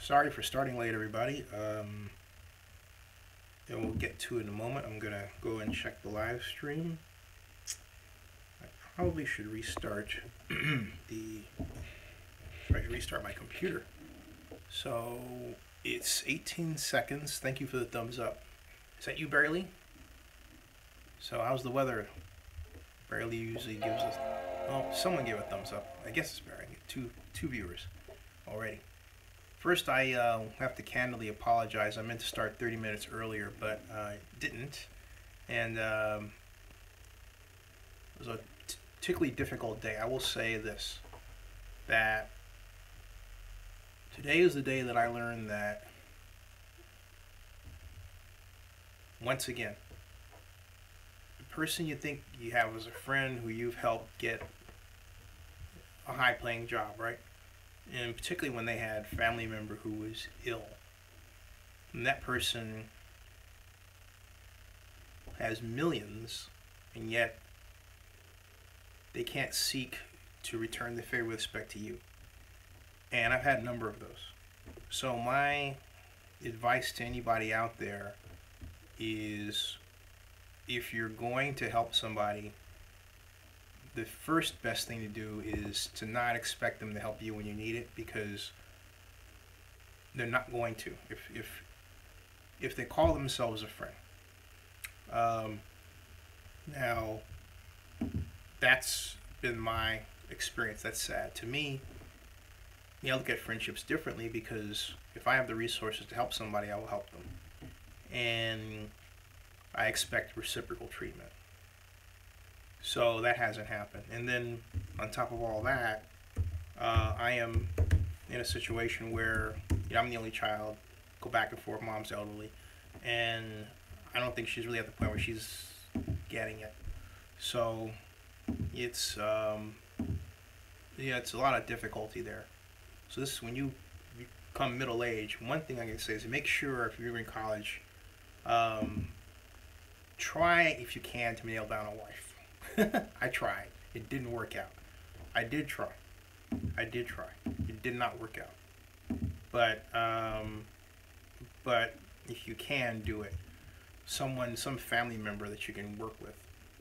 Sorry for starting late, everybody. And we'll get to it in a moment. I'm gonna go and check the live stream. I probably should restart restart my computer. So it's 18 seconds. Thank you for the thumbs up. Is that you, Barely? So how's the weather? Barely usually gives us. Oh, someone gave a thumbs up. I guess it's Barely. Two viewers already. First, I have to candidly apologize. I meant to start 30 minutes earlier, but I didn't. And it was a particularly difficult day. I will say this, that today is the day that I learned that, once again, the person you think you have as a friend who you've helped get a high-paying job, right? And particularly when they had a family member who was ill. And that person has millions, and yet they can't seek to return the favor with respect to you. And I've had a number of those. So my advice to anybody out there is, if you're going to help somebody, the first best thing to do is to not expect them to help you when you need it, because they're not going to. If they call themselves a friend. Now, that's been my experience. That's sad. To me, I look at friendships differently, because if I have the resources to help somebody, I will help them. And I expect reciprocal treatment. So that hasn't happened. And then on top of all that, I am in a situation where I'm the only child, go back and forth, mom's elderly, and I don't think she's really at the point where she's getting it. So it's it's a lot of difficulty there. So this is when you become middle age. One thing I can say is, make sure if you're in college, try if you can to nail down a wife. I tried. It didn't work out. I did try. It did not work out. But if you can, do it. Some family member that you can work with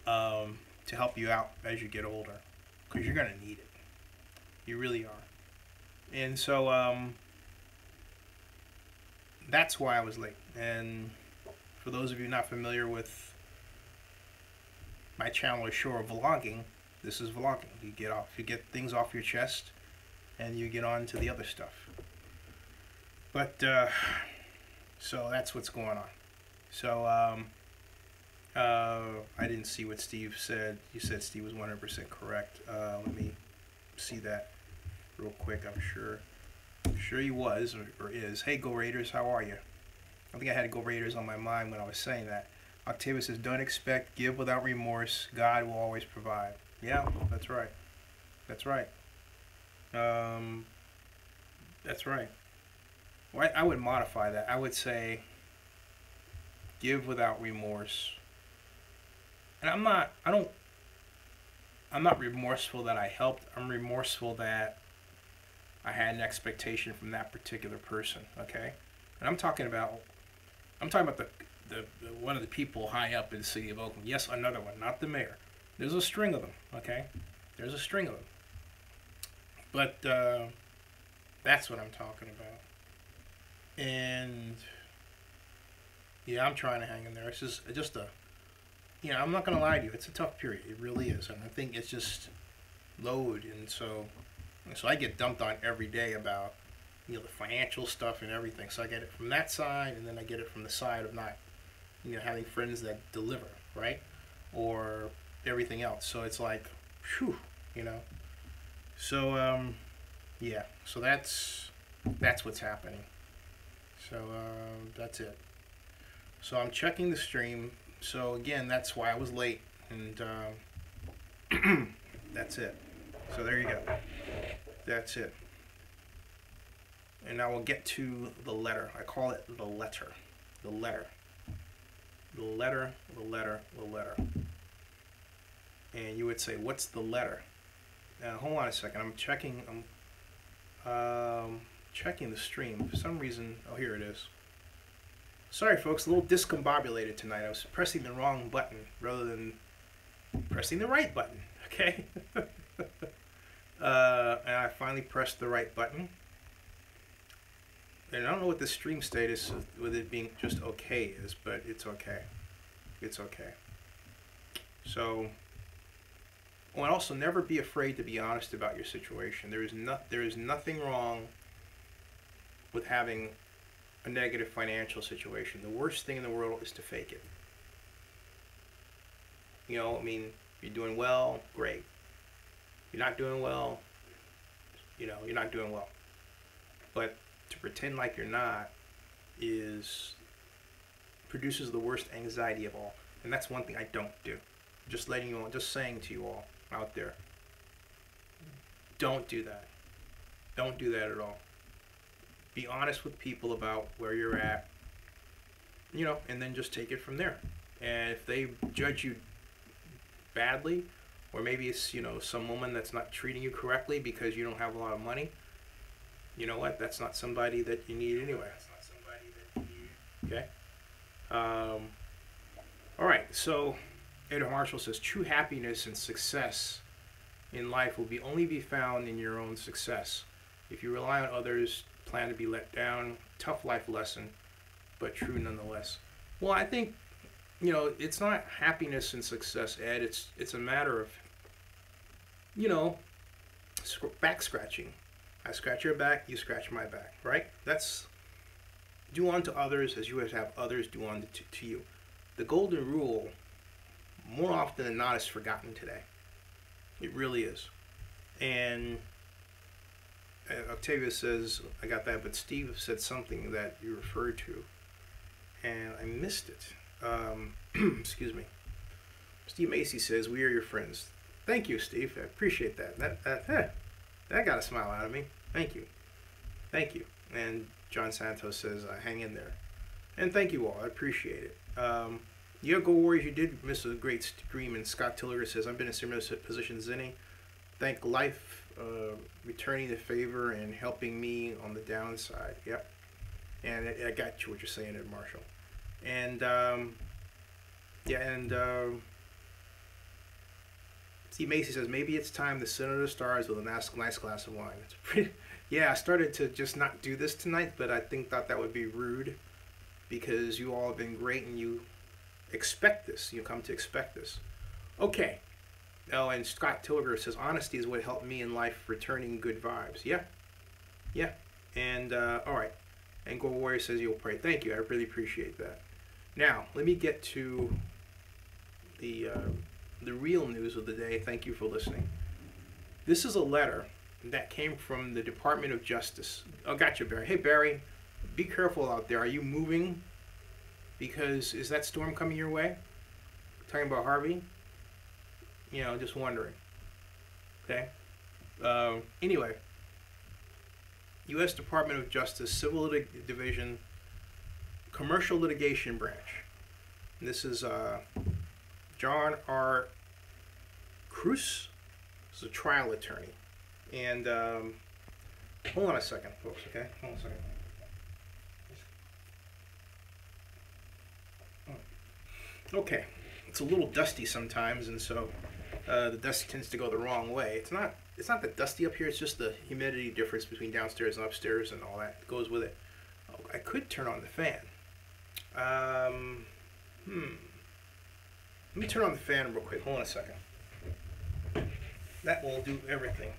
to help you out as you get older, because you're gonna need it. You really are. And so that's why I was late. And for those of you not familiar with my channel is short of vlogging, this is vlogging. You get things off your chest, and you get on to the other stuff. But so that's what's going on. So I didn't see what Steve said. You said Steve was 100% correct. Let me see that real quick. I'm sure he was or is. Hey, Go Raiders, how are you? I think I had Go Raiders on my mind when I was saying that. Octavia says, don't expect, give without remorse. God will always provide. Yeah, that's right. That's right. That's right. Well, I would modify that. I would say, give without remorse. And I'm not remorseful that I helped. I'm remorseful that I had an expectation from that particular person. Okay, and I'm talking about the one of the people high up in the city of Oakland. Yes, another one, not the mayor. There's a string of them. Okay, there's a string of them. But that's what I'm talking about. And yeah, I'm trying to hang in there. It's just a, I'm not gonna lie to you. It's a tough period. It really is, and I think it's just load. And so I get dumped on every day about the financial stuff and everything. So I get it from that side, and then I get it from the side of not having friends that deliver, right, or everything else. So it's like, whew, So yeah. So that's what's happening. So that's it. So I'm checking the stream. So again, that's why I was late, and that's it. So there you go. That's it. And now we'll get to the letter. I call it the letter. The letter. The letter, the letter, the letter. And you would say, what's the letter? Hold on a second. I'm checking. checking the stream. For some reason, oh, here it is. Sorry, folks, a little discombobulated tonight. I was pressing the wrong button rather than pressing the right button, okay? And I finally pressed the right button. And I don't know what the stream status with it being just okay is, but it's okay. It's okay. So, and also never be afraid to be honest about your situation. There is nothing wrong with having a negative financial situation. The worst thing in the world is to fake it. You know, I mean, if you're doing well, great. If you're not doing well, you know, you're not doing well. But to pretend like you're not produces the worst anxiety of all. And that's one thing I don't do. Just letting you all, just saying to you all out there, don't do that. Don't do that at all. Be honest with people about where you're at, you know, and then just take it from there. And if they judge you badly, or maybe it's, you know, some woman that's not treating you correctly because you don't have a lot of money, you know what? That's not somebody that you need anyway. That's not somebody that you need. Okay? All right, so Ada Marshall says, true happiness and success in life will only be found in your own success. If you rely on others, plan to be let down. Tough life lesson, but true nonetheless. Well, I think, you know, it's not happiness and success, Ed. It's a matter of, you know, back scratching. I scratch your back, you scratch my back, right? That's do unto others as you would have others do unto to you. The golden rule, more often than not, is forgotten today. It really is. And Octavia says, I got that, but Steve said something that you referred to, and I missed it. Excuse me. Steve Macy says, we are your friends. Thank you, Steve. I appreciate that. That got a smile out of me. Thank you. Thank you. And John Santos says, hang in there. And thank you all. I appreciate it. Yeah, Go Warriors, you did miss a great stream. And Scott Tiller says, I've been in a similar position as Zinni. Thank life returning the favor and helping me on the downside. Yep. And I got you what you're saying there, Marshall. And, yeah, and Steve Macy says, maybe it's time to sit under the stars with a nice glass of wine. It's pretty, yeah, I started to just not do this tonight, but I thought that would be rude because you all have been great and you expect this. You come to expect this. Okay. Oh, and Scott Tilger says, honesty is what helped me in life, returning good vibes. Yeah. Yeah. And, all right. And Go Warrior says, you'll pray. Thank you. I really appreciate that. Now, let me get to the real news of the day. Thank you for listening. This is a letter that came from the Department of Justice. Oh, gotcha, Barry. Hey, Barry, be careful out there. Are you moving? Because is that storm coming your way? Talking about Harvey? You know, just wondering. Okay. Anyway, U.S. Department of Justice, Civil Division, Commercial Litigation Branch. And this is John R. Cruz. This is a trial attorney. And hold on a second, folks, okay? Hold on a second. Okay, it's a little dusty sometimes, and so the dust tends to go the wrong way. It's not that dusty up here, it's just the humidity difference between downstairs and upstairs and all that goes with it. Oh, I could turn on the fan. Let me turn on the fan real quick. Hold on a second. That will do everything.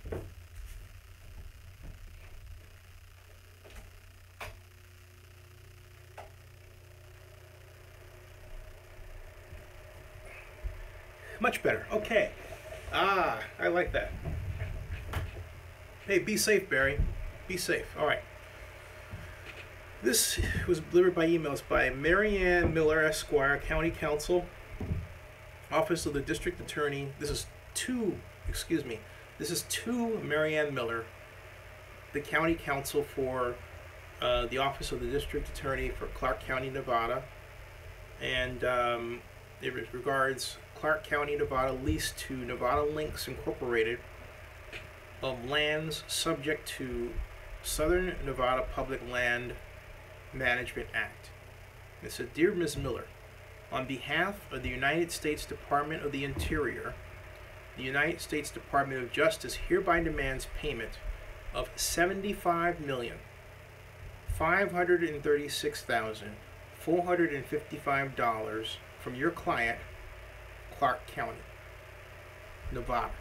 Much better. Okay. Ah, I like that. Hey, be safe, Barry. Be safe. All right. This was delivered by emails by Marianne Miller, Esquire, County Counsel, Office of the District Attorney. This is to Marianne Miller, the County Counsel for the Office of the District Attorney for Clark County, Nevada. And it regards Clark County, Nevada lease to Nevada Links Incorporated of lands subject to Southern Nevada Public Land Management Act. It said, Dear Ms. Miller, on behalf of the United States Department of the Interior, the United States Department of Justice hereby demands payment of $75,536,455 from your client, Clark County, Nevada,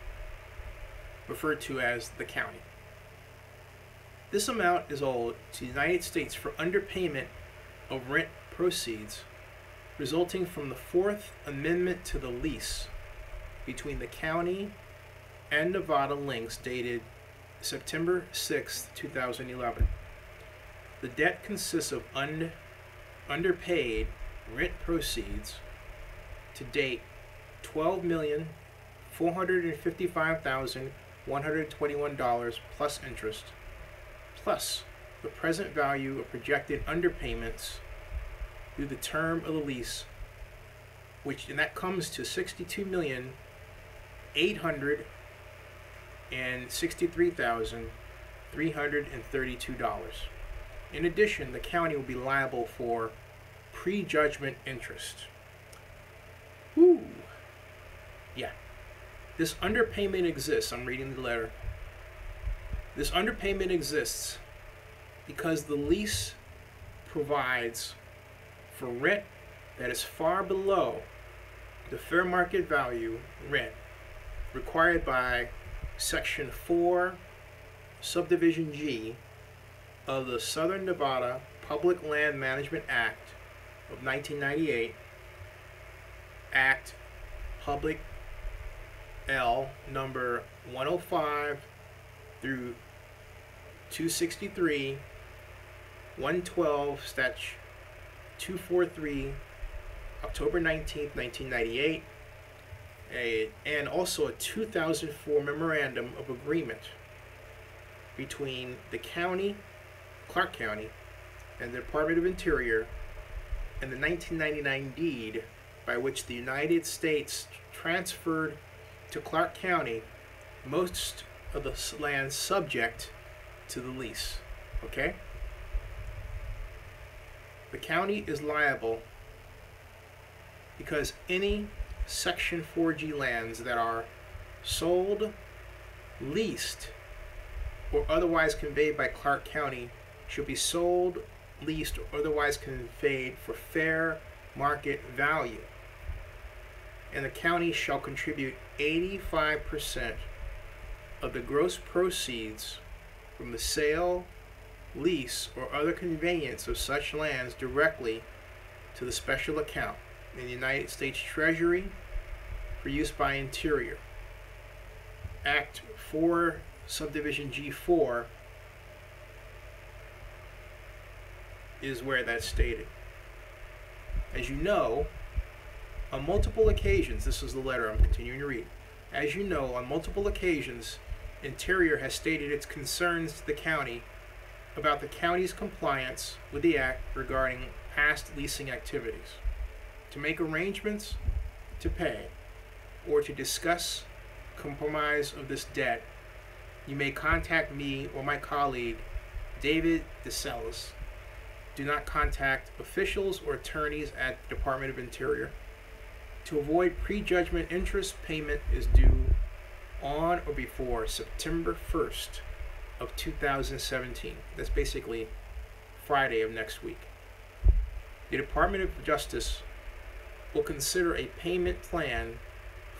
referred to as the county. This amount is owed to the United States for underpayment of rent proceeds resulting from the Fourth Amendment to the lease between the county and Nevada Links dated September 6, 2011. The debt consists of underpaid rent proceeds to date $12,455,121 plus interest, plus the present value of projected underpayments through the term of the lease, and that comes to $62,863,332. In addition, the county will be liable for prejudgment interest. Woo! Yeah. This underpayment exists. I'm reading the letter. This underpayment exists because the lease provides for rent that is far below the fair market value rent required by Section 4, Subdivision G of the Southern Nevada Public Land Management Act of 1998, Act Public L number 105 through 263, 112, Statute 243, October 19th, 1998, and also a 2004 Memorandum of Agreement between the county, Clark County, and the Department of Interior, and the 1999 deed by which the United States transferred to Clark County most of the land subject to the lease. Okay? The county is liable because any Section 4G lands that are sold, leased, or otherwise conveyed by Clark County should be sold, leased, or otherwise conveyed for fair market value. And the county shall contribute 85% of the gross proceeds from the sale, lease, or other conveyance of such lands directly to the special account in the United States Treasury for use by Interior. Act 4, Subdivision G4 is where that's stated. As you know, on multiple occasions, this is the letter I'm continuing to read. As you know, on multiple occasions, Interior has stated its concerns to the county about the county's compliance with the Act regarding past leasing activities. To make arrangements to pay or to discuss compromise of this debt, you may contact me or my colleague, David DeSellis. Do not contact officials or attorneys at the Department of Interior. To avoid prejudgment interest, payment is due on or before September 1st of 2017. That's basically Friday of next week. The Department of Justice will consider a payment plan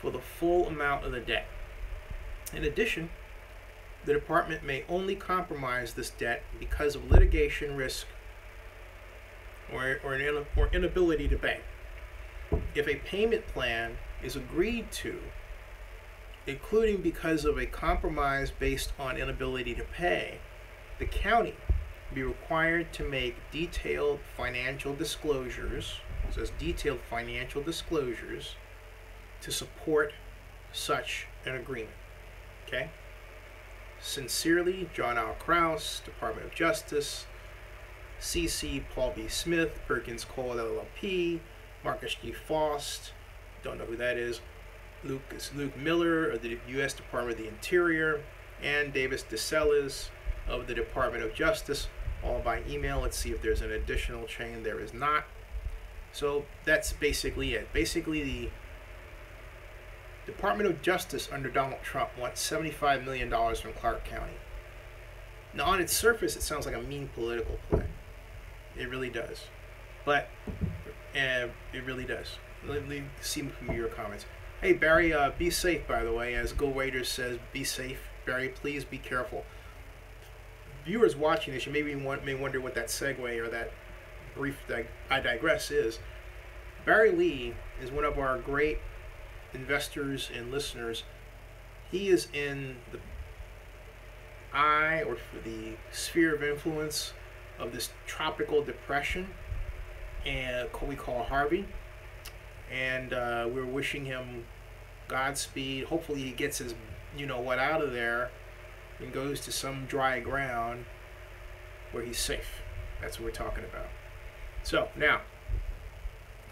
for the full amount of the debt. In addition, the department may only compromise this debt because of litigation risk or inability to pay. If a payment plan is agreed to, including because of a compromise based on inability to pay, the county will be required to make detailed financial disclosures, it says detailed financial disclosures, to support such an agreement. Okay? Sincerely, John L. Krause, Department of Justice, C.C. Paul B. Smith, Perkins Cole LLP, Marcus G. Faust, don't know who that is, Luke Miller of the U.S. Department of the Interior, and Davis DeSellis, of the Department of Justice, all by email. Let's see if there's an additional chain. There is not. So that's basically it. Basically, the Department of Justice under Donald Trump wants $75 million from Clark County. Now, on its surface, it sounds like a mean political play. It really does. But it really does. Let me see from your comments. Hey, Barry, be safe, by the way. As Go Raiders says, be safe. Barry, please be careful. Viewers watching this, you may wonder what that segue or that brief I digress is. Barry Lee is one of our great investors and listeners. He is in the eye or for the sphere of influence of this tropical depression, and we call Harvey. And we're wishing him Godspeed. Hopefully he gets his what out of there and goes to some dry ground where he's safe. That's what we're talking about. So now,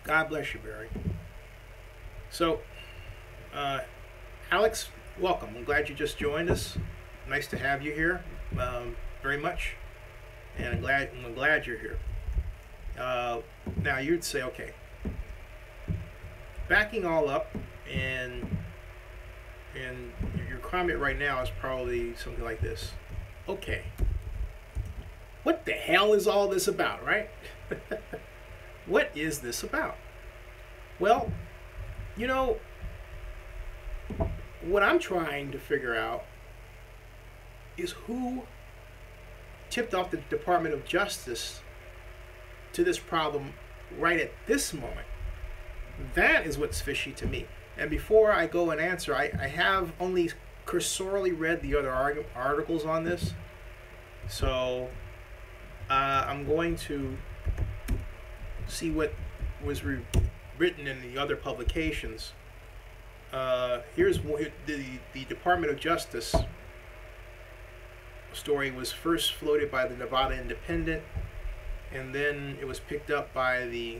God bless you, Barry. So Alex, welcome. I'm glad you just joined us. Nice to have you here, very much, and I'm glad you're here. Now you'd say, okay, backing all up, and your comment right now is probably something like this. Okay, what the hell is all this about, right? What is this about? Well, what I'm trying to figure out is who tipped off the Department of Justice to this problem right at this moment. That is what's fishy to me. And before I go and answer, I have only cursorily read the other articles on this. So I'm going to see what was written in the other publications. Here's the Department of Justice story was first floated by the Nevada Independent, and then it was picked up by the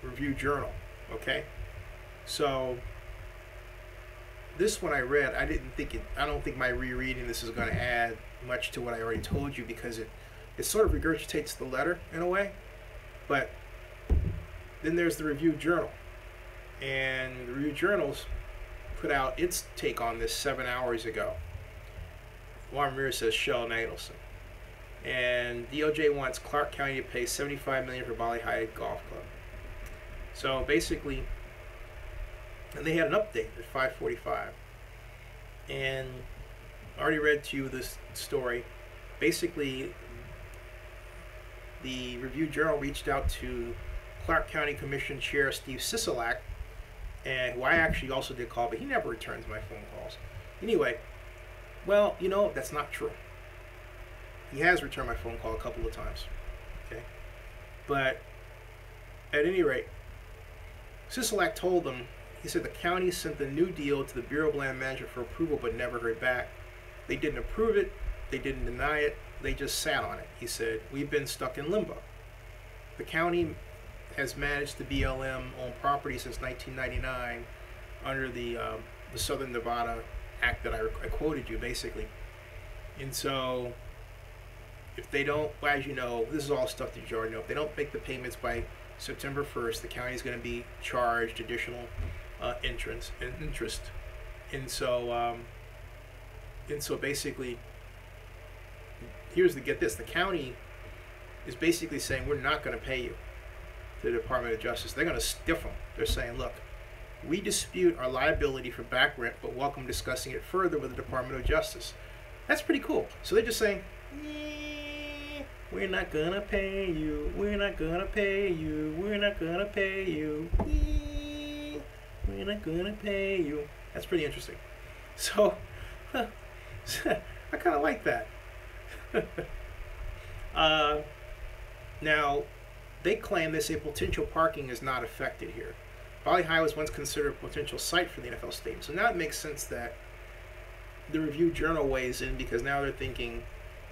Review Journal. Okay, so this one I read. I don't think my rereading this is going to add much to what I already told you, because it sort of regurgitates the letter in a way. But then there's the Review Journal, and the Review Journal's put out its take on this 7 hours ago. Warren Mears says Shell Nadelson. And DOJ wants Clark County to pay $75 million for Bali High Golf Club. So basically, and they had an update at 5:45. And I already read to you this story. Basically, the Review Journal reached out to Clark County Commission Chair Steve Sisolak, and who I actually also did call, but he never returns my phone calls. Anyway, well, that's not true. He has returned my phone call a couple of times. Okay, but at any rate, Sisolak told them, he said the county sent the new deal to the Bureau of Land Management for approval, but never heard back. They didn't approve it. They didn't deny it. They just sat on it. He said, we've been stuck in limbo. The county has managed the BLM on property since 1999 under the Southern Nevada Act that I quoted you, basically. And so, if they don't, as you know, this is all stuff that you already know, if they don't make the payments by September 1st, the county is going to be charged additional interest. And so basically, get this, the county is basically saying, we're not going to pay you, to the Department of Justice. They're going to stiff them. They're saying, look, we dispute our liability for back rent, but welcome discussing it further with the Department of Justice. That's pretty cool. So they're just saying, we're not going to pay you. We're not going to pay you. We're not going to pay you. We're not going to pay you. That's pretty interesting. So, I kind of like that. Now, they claim they say potential parking is not affected here. Bali High was once considered a potential site for the NFL stadium. So now it makes sense that the Review Journal weighs in, because now they're thinking,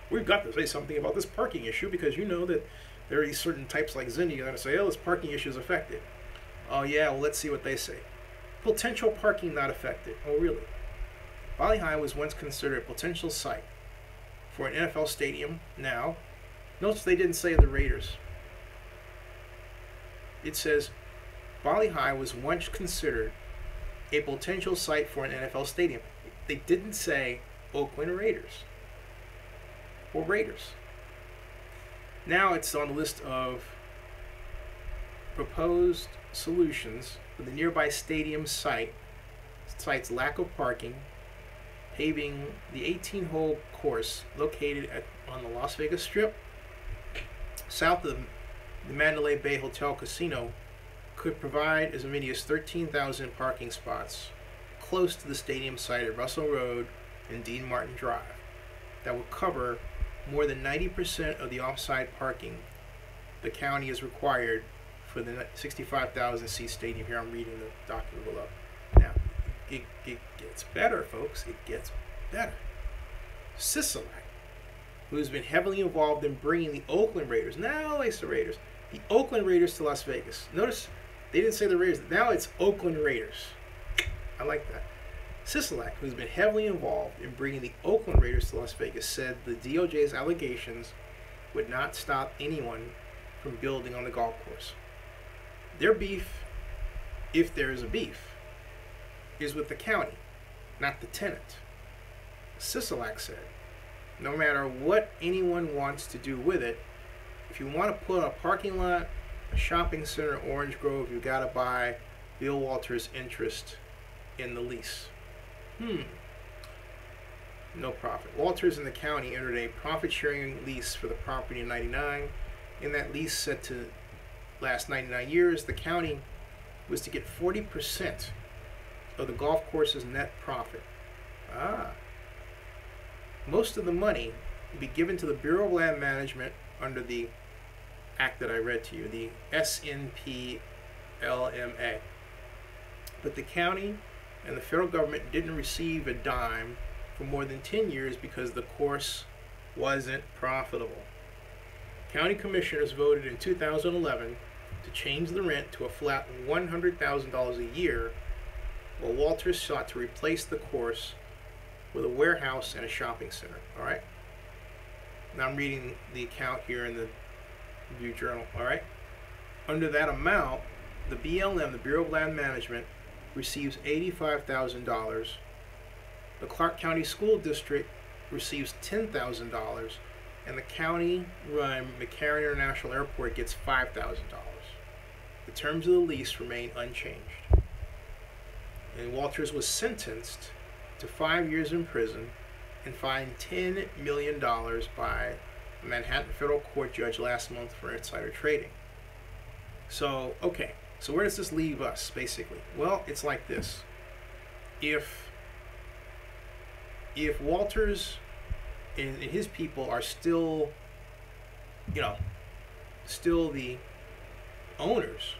we've got to say something about this parking issue, because you know that there are these certain types like Zinni are going to say, oh, this parking issue is affected. Oh, yeah, well, let's see what they say. Potential parking not affected. Oh, really? Bali High was once considered a potential site for an NFL stadium. Now, notice they didn't say the Raiders. It says Bali High was once considered a potential site for an NFL stadium. They didn't say Oakland Raiders or Raiders. Now it's on the list of proposed solutions for the nearby stadium site's lack of parking, paving the 18-hole course located on the Las Vegas Strip, south of the Mandalay Bay Hotel Casino, could provide as many as 13,000 parking spots close to the stadium site at Russell Road and Dean Martin Drive. That will cover more than 90% of the off-site parking the county is required for the 65,000 seat stadium. Here I'm reading the document below. Now, it gets better, folks. It gets better. Sisolak, who has been heavily involved in bringing the Oakland Raiders, now it's the Raiders, the Oakland Raiders to Las Vegas. Notice they didn't say the Raiders. Now it's Oakland Raiders. I like that. Sisolak, who's been heavily involved in bringing the Oakland Raiders to Las Vegas, said the DOJ's allegations would not stop anyone from building on the golf course. Their beef, if there is a beef, is with the county, not the tenant. Sisolak said, no matter what anyone wants to do with it, if you want to put a parking lot, a shopping center, Orange Grove, you got to buy Bill Walters' interest in the lease. No profit. Walters and the county entered a profit-sharing lease for the property in '99. In that lease, set to last 99 years, the county was to get 40% of the golf course's net profit. Most of the money would be given to the Bureau of Land Management under the act that I read to you, the SNPLMA. But the county and the federal government didn't receive a dime for more than 10 years because the course wasn't profitable. County commissioners voted in 2011 to change the rent to a flat $100,000 a year, while Walters sought to replace the course with a warehouse and a shopping center. All right. Now I'm reading the account here in the Review Journal. All right. Under that amount, the BLM, the Bureau of Land Management, receives $85,000. The Clark County School District receives $10,000, and the county-run McCarran International Airport gets $5,000. The terms of the lease remain unchanged. And Walters was sentenced to 5 years in prison and fined $10 million by a Manhattan federal court judge last month for insider trading. So, okay. So where does this leave us, basically? Well, it's like this. If Walters and his people are still, still the owners,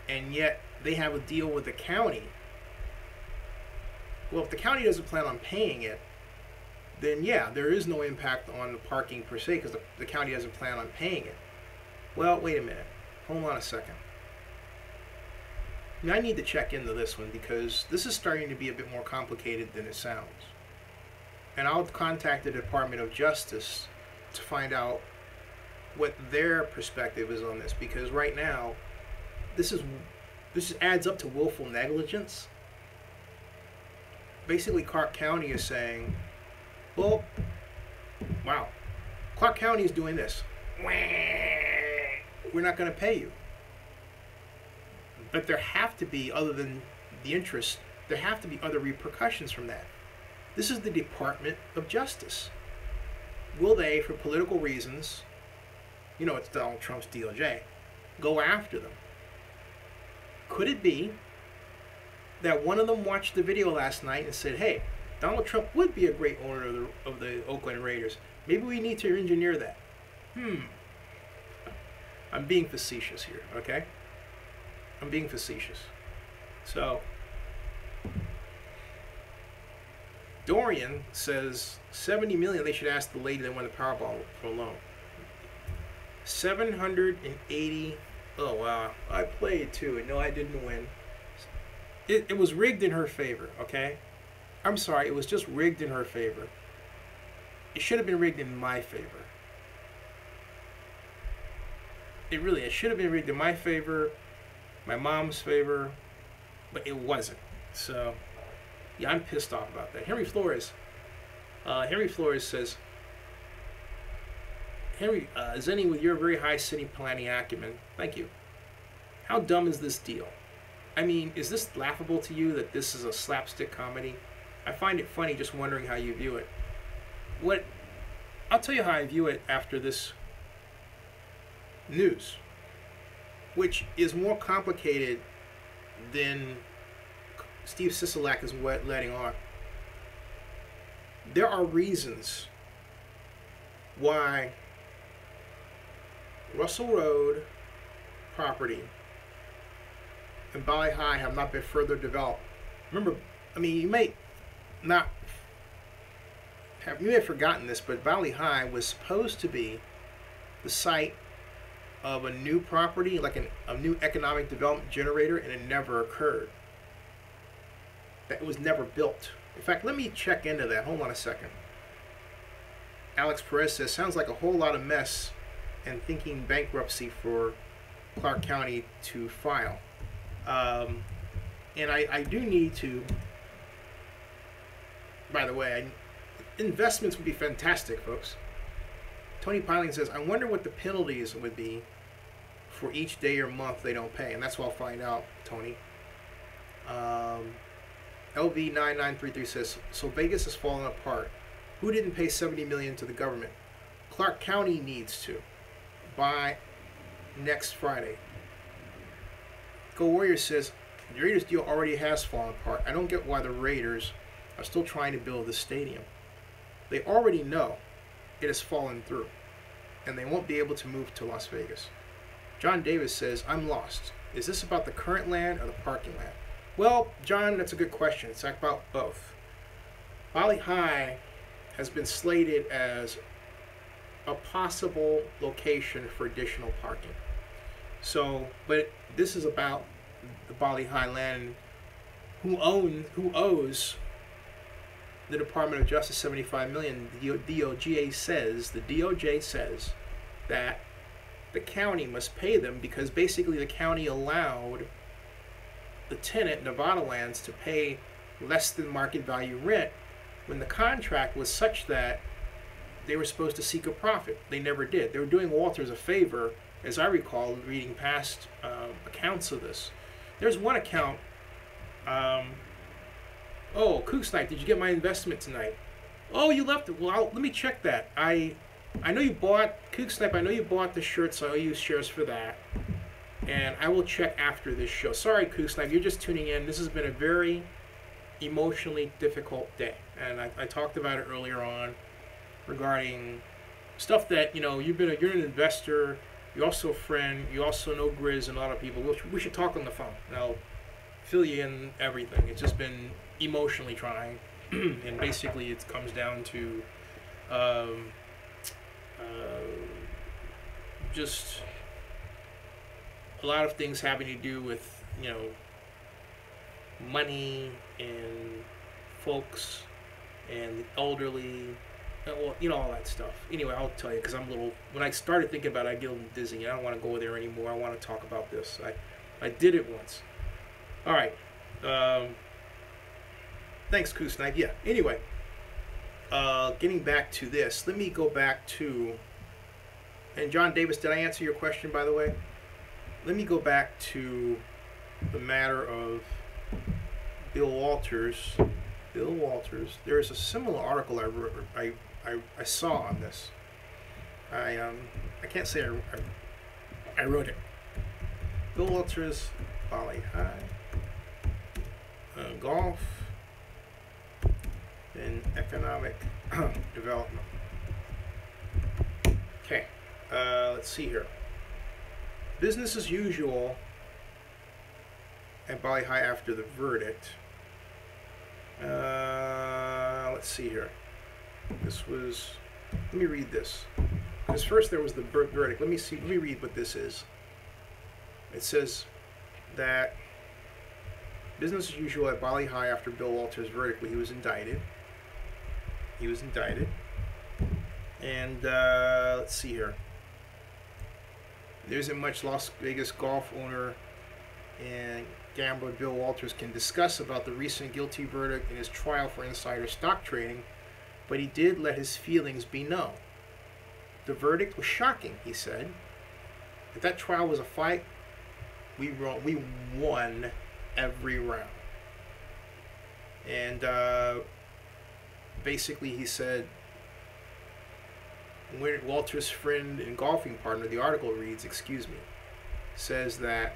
and yet they have a deal with the county, well, if the county doesn't plan on paying it, then yeah, there is no impact on the parking per se because the county doesn't plan on paying it. Well, wait a minute. Hold on a second. Now, I need to check into this one because this is starting to be a bit more complicated than it sounds. And I'll contact the Department of Justice to find out what their perspective is on this, because right now this adds up to willful negligence. Basically, Clark County is saying, well, wow, Clark County is doing this. We're not going to pay you. But there have to be, other than the interest, there have to be other repercussions from that. This is the Department of Justice. Will they, for political reasons, it's Donald Trump's DOJ, go after them? Could it be that one of them watched the video last night and said, hey, Donald Trump would be a great owner of the Oakland Raiders. Maybe we need to engineer that. I'm being facetious here, okay? I'm being facetious. So, Dorian says $70 million. They should ask the lady that won the Powerball for a loan. 780. Oh wow! I played too, and no, I didn't win. It was rigged in her favor. Okay. I'm sorry, it was just rigged in her favor. It should have been rigged in my favor. It should have been rigged in my favor, my mom's favor, but it wasn't. So, yeah, I'm pissed off about that. Henry Flores says, Henry, Zenny, with your very high city planning acumen, thank you. How dumb is this deal? I mean, is this laughable to you that this is a slapstick comedy? I find it funny just wondering how you view it. I'll tell you how I view it after this news, which is more complicated than Steve Sisolak is letting on. There are reasons why Russell Road property and Valley High have not been further developed. Remember, I mean, you may have forgotten this, but Valley High was supposed to be the site of a new property, like a new economic development generator, and it never occurred. That was never built. In fact, let me check into that. Hold on a second. Alex Perez says, sounds like a whole lot of mess and thinking bankruptcy for Clark County to file. And I do need to, by the way, investments would be fantastic, folks. Tony Piling says, I wonder what the penalties would be for each day or month they don't pay. And that's what I'll find out, Tony. LV9933 says, so Vegas has fallen apart. Who didn't pay $70 million to the government? Clark County needs to by next Friday. Go Warriors says, the Raiders deal already has fallen apart. I don't get why the Raiders are still trying to build the stadium. They already know it has fallen through, and they won't be able to move to Las Vegas. John Davis says, I'm lost. Is this about the current land or the parking land? Well, John, that's a good question. It's about both. Valley High has been slated as a possible location for additional parking. So, but this is about the Valley High land, who owes the Department of Justice $75 million. The DOJ says that the county must pay them because basically the county allowed the tenant, Nevada Lands, to pay less than market value rent when the contract was such that they were supposed to seek a profit. They never did. They were doing Walters a favor, as I recall, reading past accounts of this. There's one account. Oh, Kook Snipe, did you get my investment tonight? Oh, you left it. Well, let me check that. I know you bought, Kook Snipe, I know you bought the shirt, so I'll use shares for that. And I will check after this show. Sorry, Kook Snipe, you're just tuning in. This has been a very emotionally difficult day. And I talked about it earlier on regarding stuff that, you know, you're an investor, you're also a friend, you also know Grizz and a lot of people. We should talk on the phone. And I'll fill you in everything. It's just been emotionally trying. And basically it comes down to just a lot of things having to do with, you know, money and folks and the elderly, you know, all that stuff. Anyway, I'll tell you, because I'm a little, when I started thinking about it, I get a little dizzy. I don't want to go there anymore. I want to talk about this. I did it once. All right. Thanks, Kook Snipe. Yeah. Anyway, getting back to this, let me go back to, and John Davis, did I answer your question, by the way? Let me go back to the matter of Bill Walters. Bill Walters. There's a similar article I saw on this. I can't say I wrote it. Bill Walters, Valley High, golf, and economic development. Okay, let's see here. Business as usual at Valley High after the verdict. Let's see here. This was, let me read this. Because first there was the verdict. Let me read what this is. It says that business as usual at Bali High after Bill Walters' verdict. He was indicted. And let's see here. There isn't much Las Vegas golf owner and gambler Bill Walters can discuss about the recent guilty verdict in his trial for insider stock trading, but he did let his feelings be known. The verdict was shocking, he said. If that trial was a fight, we won every round. And basically he said, Walter's friend and golfing partner, the article reads, says that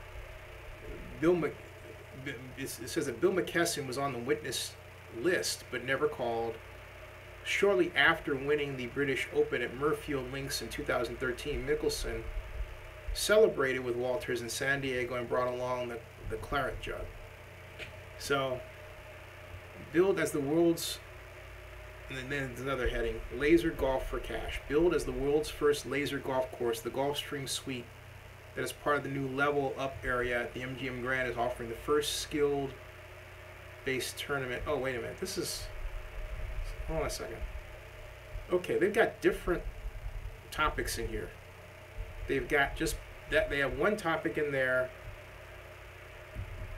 it says that Bill McKesson was on the witness list but never called. Shortly after winning the British Open at Murfield Links in 2013, Mickelson celebrated with Walters in San Diego and brought along the claret jug. So, billed as the world's, and then there's another heading, Laser Golf for Cash. Billed as the world's first laser golf course, the Gulfstream Suite that is part of the new Level Up area at the MGM Grand is offering the first skill-based tournament. Oh, wait a minute. This is... Hold on a second. Okay, they've got different topics in here. They've got just that. They have one topic in there.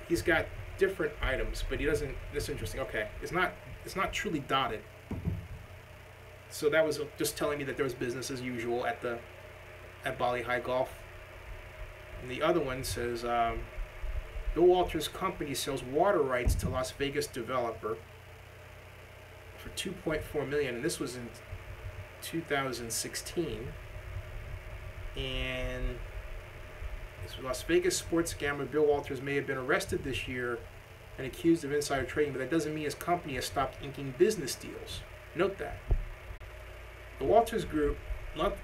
He's got different items, but he doesn't... That's interesting. Okay, it's not truly dotted. So that was just telling me that there was business as usual at Bali High Golf. And the other one says, Bill Walters' company sells water rights to Las Vegas developer for $2.4 million, and this was in 2016. And this Las Vegas sports gambler Bill Walters may have been arrested this year and accused of insider trading, but that doesn't mean his company has stopped inking business deals. Note that. The Walters Group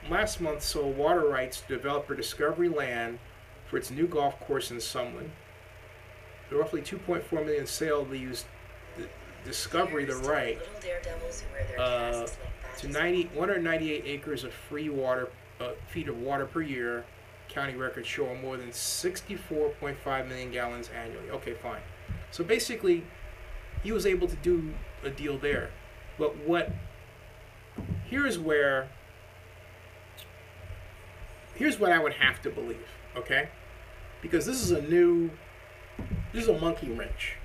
last month sold water rights to developer Discovery Land for its new golf course in Sumlin. The roughly $2.4 million sale, they used Discovery the right to 198 acres of free water, feet of water per year. County records show more than 64.5 million gallons annually. Okay, fine. So basically, he was able to do a deal there. But here's what I would have to believe, okay? Because this is a monkey wrench.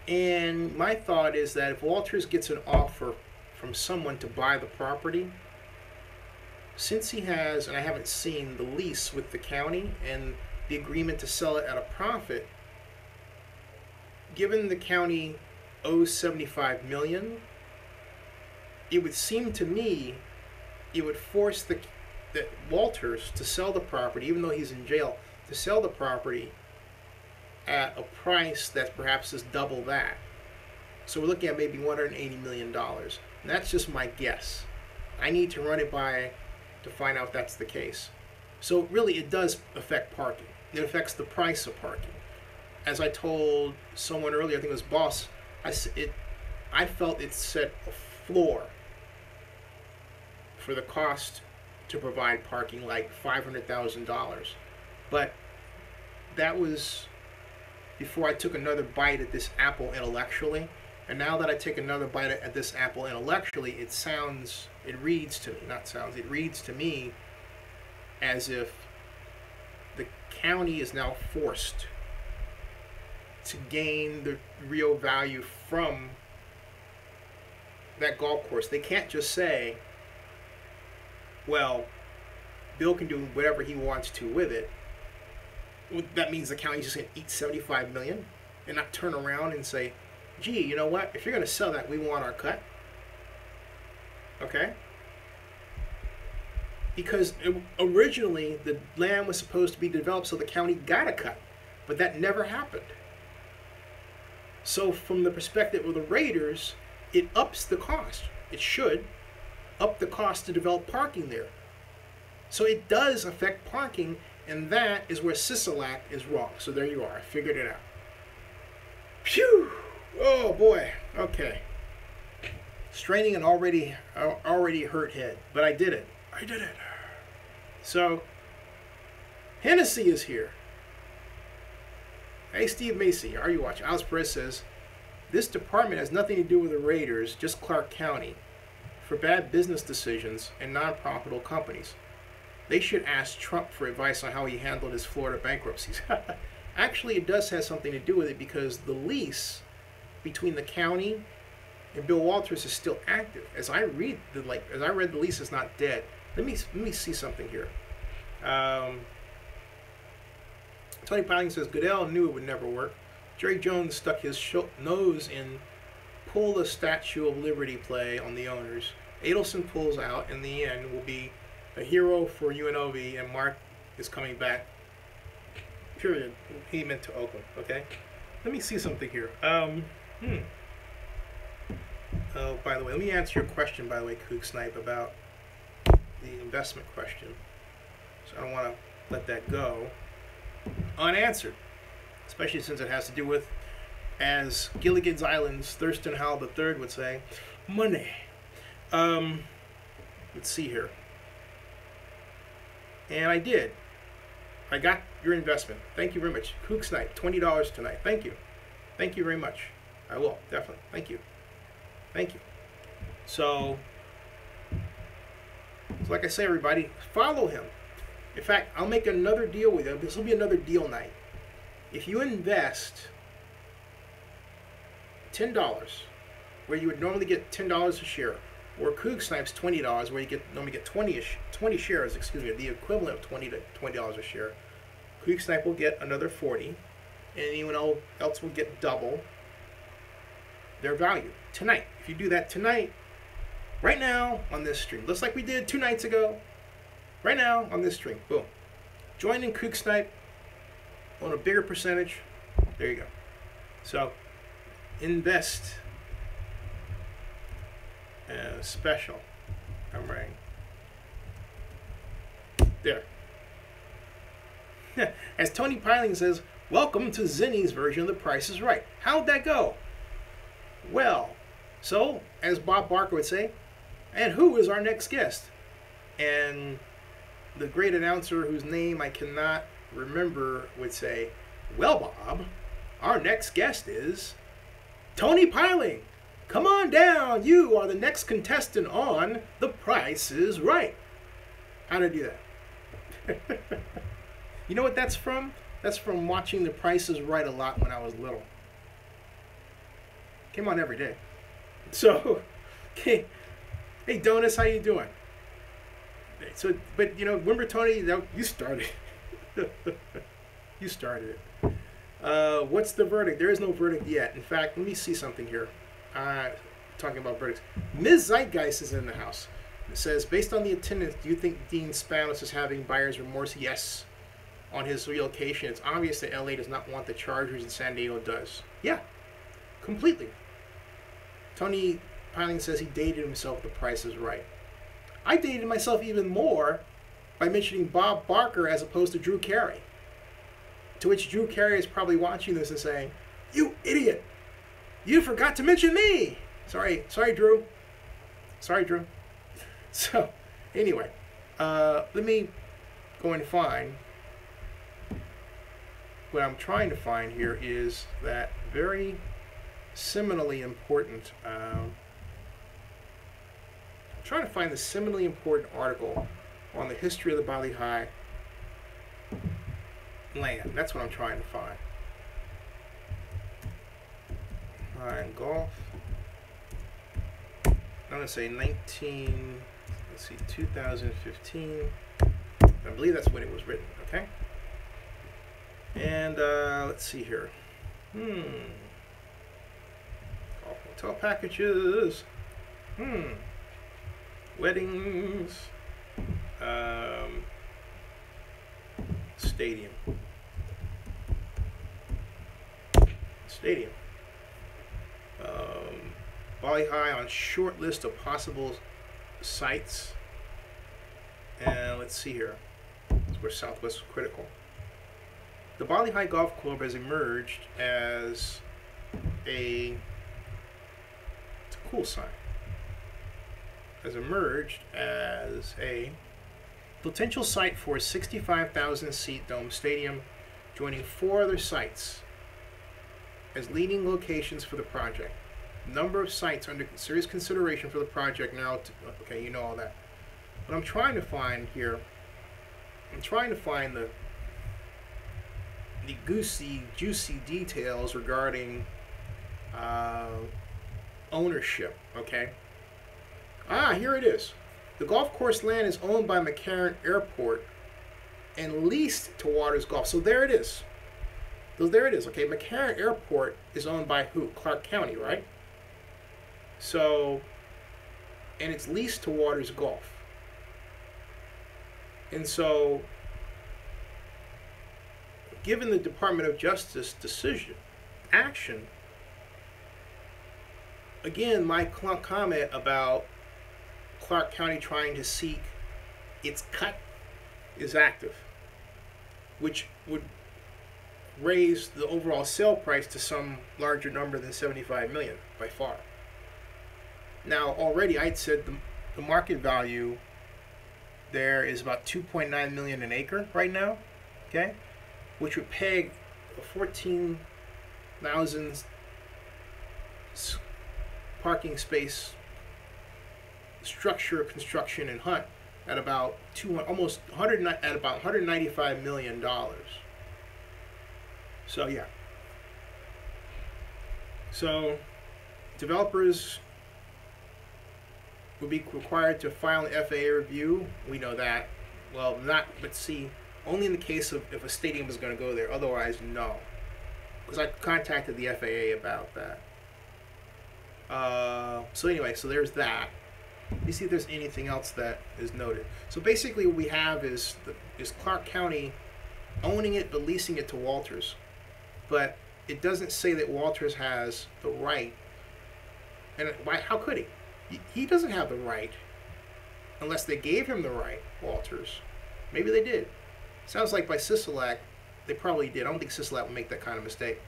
And my thought is that if Walters gets an offer from someone to buy the property, since he has, and I haven't seen the lease with the county and the agreement to sell it at a profit, given the county owes $75 million, it would seem to me it would force the Walters to sell the property, even though he's in jail, to sell the property at a price that's perhaps is double that. So we're looking at maybe $180 million. And that's just my guess. I need to run it by to find out if that's the case. So really it does affect parking. It affects the price of parking. As I told someone earlier, I think it was Boss, I felt it set a floor for the cost to provide parking, like $500,000. But that was before I took another bite at this apple intellectually. And now that I take another bite at this apple intellectually, it reads to me as if the county is now forced to gain the real value from that golf course. They can't just say, well, Bill can do whatever he wants to with it. That means the county's just going to eat $75 million and not turn around and say, gee, you know what? If you're going to sell that, we want our cut. Okay? Because originally the land was supposed to be developed so the county got a cut. But that never happened. So from the perspective of the Raiders, it ups the cost. It should up the cost to develop parking there. So it does affect parking, and that is where Sisolak is wrong. So there you are. I figured it out. Phew! Oh boy. Okay. Straining an already hurt head, but I did it. So Hennessy is here. Hey, Steve Macy, are you watching? Alice Perez says, this department has nothing to do with the Raiders, just Clark County, for bad business decisions and non-profitable companies. They should ask Trump for advice on how he handled his Florida bankruptcies. Actually, it does have something to do with it because the lease between the county and Bill Walters is still active. As I read the lease is not dead. Let me see something here. Tony Piling says Goodell knew it would never work. Jerry Jones stuck his nose in pull the Statue of Liberty play on the owners. Adelson pulls out. In the end, will be a hero for UNLV, and Mark is coming back. Period. He meant to Oakland. Okay. Let me see something here. Oh, by the way, let me answer your question. By the way, Kook Snipe, about the investment question. So I don't want to let that go unanswered, especially since it has to do with, as Gilligan's Island's Thurston Howell III would say, money. Let's see here. And I did. I got your investment. Thank you very much. Kook Snipe, $20 tonight. Thank you. Thank you very much. I will, definitely. Thank you. Thank you. So like I say, everybody, follow him. In fact, I'll make another deal with him. This will be another deal night. If you invest $10, where you would normally get $10 a share, or Kook Snipe's $20, where you normally get 20 shares, the equivalent of $20 a share, Kook Snipe will get another 40, and anyone else will get double their value tonight. If you do that tonight, right now on this stream, just like we did 2 nights ago, right now on this stream, boom. Join in Kook Snipe on a bigger percentage. There you go. So invest special. I'm right. There. As Tony Piling says, welcome to Zinni's version of The Price is Right. How'd that go? Well, so, as Bob Barker would say, and who is our next guest? And the great announcer whose name I cannot remember would say, well, Bob, our next guest is Tony Piling. Come on down. You are the next contestant on The Price is Right. How did I do that? You know what that's from? That's from watching The Price is Right a lot when I was little. Came on every day. So, hey Donis, how you doing? So, but you know, remember Tony, you started. You started it. What's the verdict? There is no verdict yet. In fact, let me see something here. Talking about verdicts. Ms. Zeitgeist is in the house. It says, based on the attendance, do you think Dean Spanos is having buyer's remorse? Yes. On his relocation, it's obvious that LA does not want the Chargers and San Diego does. Yeah, completely. Tony Piling says he dated himself. The Price is Right. I dated myself even more by mentioning Bob Barker as opposed to Drew Carey. To which Drew Carey is probably watching this and saying, "You idiot! You forgot to mention me!" Sorry, Drew. Sorry, Drew. So, anyway, let me go and find. What I'm trying to find here is that very seminally important. I'm trying to find the seminally important article on the history of the Bali High land. That's what I'm trying to find. Find golf. I'm going to say 2015. I believe that's when it was written, okay? And let's see here. Golf hotel packages. Weddings. Stadium. Bali High on short list of possible sites. And let's see here. That's where Southwest was critical. The Bali High Golf Club has emerged as it's a cool sign. Has emerged as a potential site for a 65,000 seat dome stadium, joining 4 other sites as leading locations for the project. Number of sites under serious consideration for the project now. Okay, you know all that. What I'm trying to find here, I'm trying to find the juicy details regarding ownership. Okay. Here it is. The golf course land is owned by McCarran Airport and leased to Waters Golf. So there it is. So there it is. Okay, McCarran Airport is owned by who? Clark County, right? So, and it's leased to Waters Golf. And so, given the Department of Justice action, again, my comment about Clark County trying to seek its cut is active, which would raise the overall sale price to some larger number than 75 million by far. Now, already I'd said the market value there is about 2.9 million an acre right now, okay, which would peg a 14,000 parking space structure, construction, and hunt at about almost 100 at about $195 million. So yeah. So developers would be required to file an FAA review. We know that. Well, but see, only in the case of if a stadium is going to go there. Otherwise, no. Because I contacted the FAA about that. So anyway, so there's that. Let me see if there's anything else that is noted. So basically what we have is Clark County owning it but leasing it to Walters. But it doesn't say that Walters has the right. And why? How could he? He doesn't have the right unless they gave him the right, Walters. Maybe they did. Sounds like by Sisolak, they probably did. I don't think Sisolak would make that kind of mistake.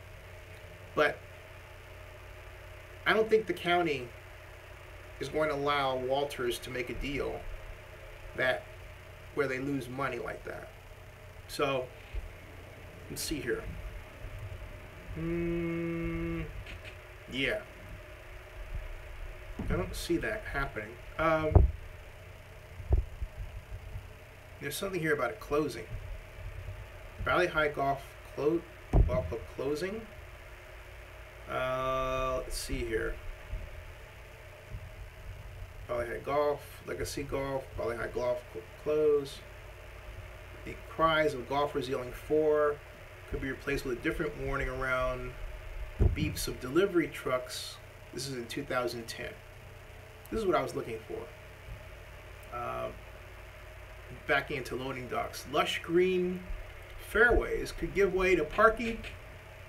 But I don't think the county is going to allow Walters to make a deal where they lose money like that. So let's see here. Yeah. I don't see that happening. There's something here about a closing. Valley High Golf Club closing. Let's see here. Valley High Golf, Legacy Golf, Valley High Golf close. The cries of golfers yelling "4" could be replaced with a different warning around the beeps of delivery trucks. This is in 2010. This is what I was looking for. Backing into loading docks. Lush green fairways could give way to parking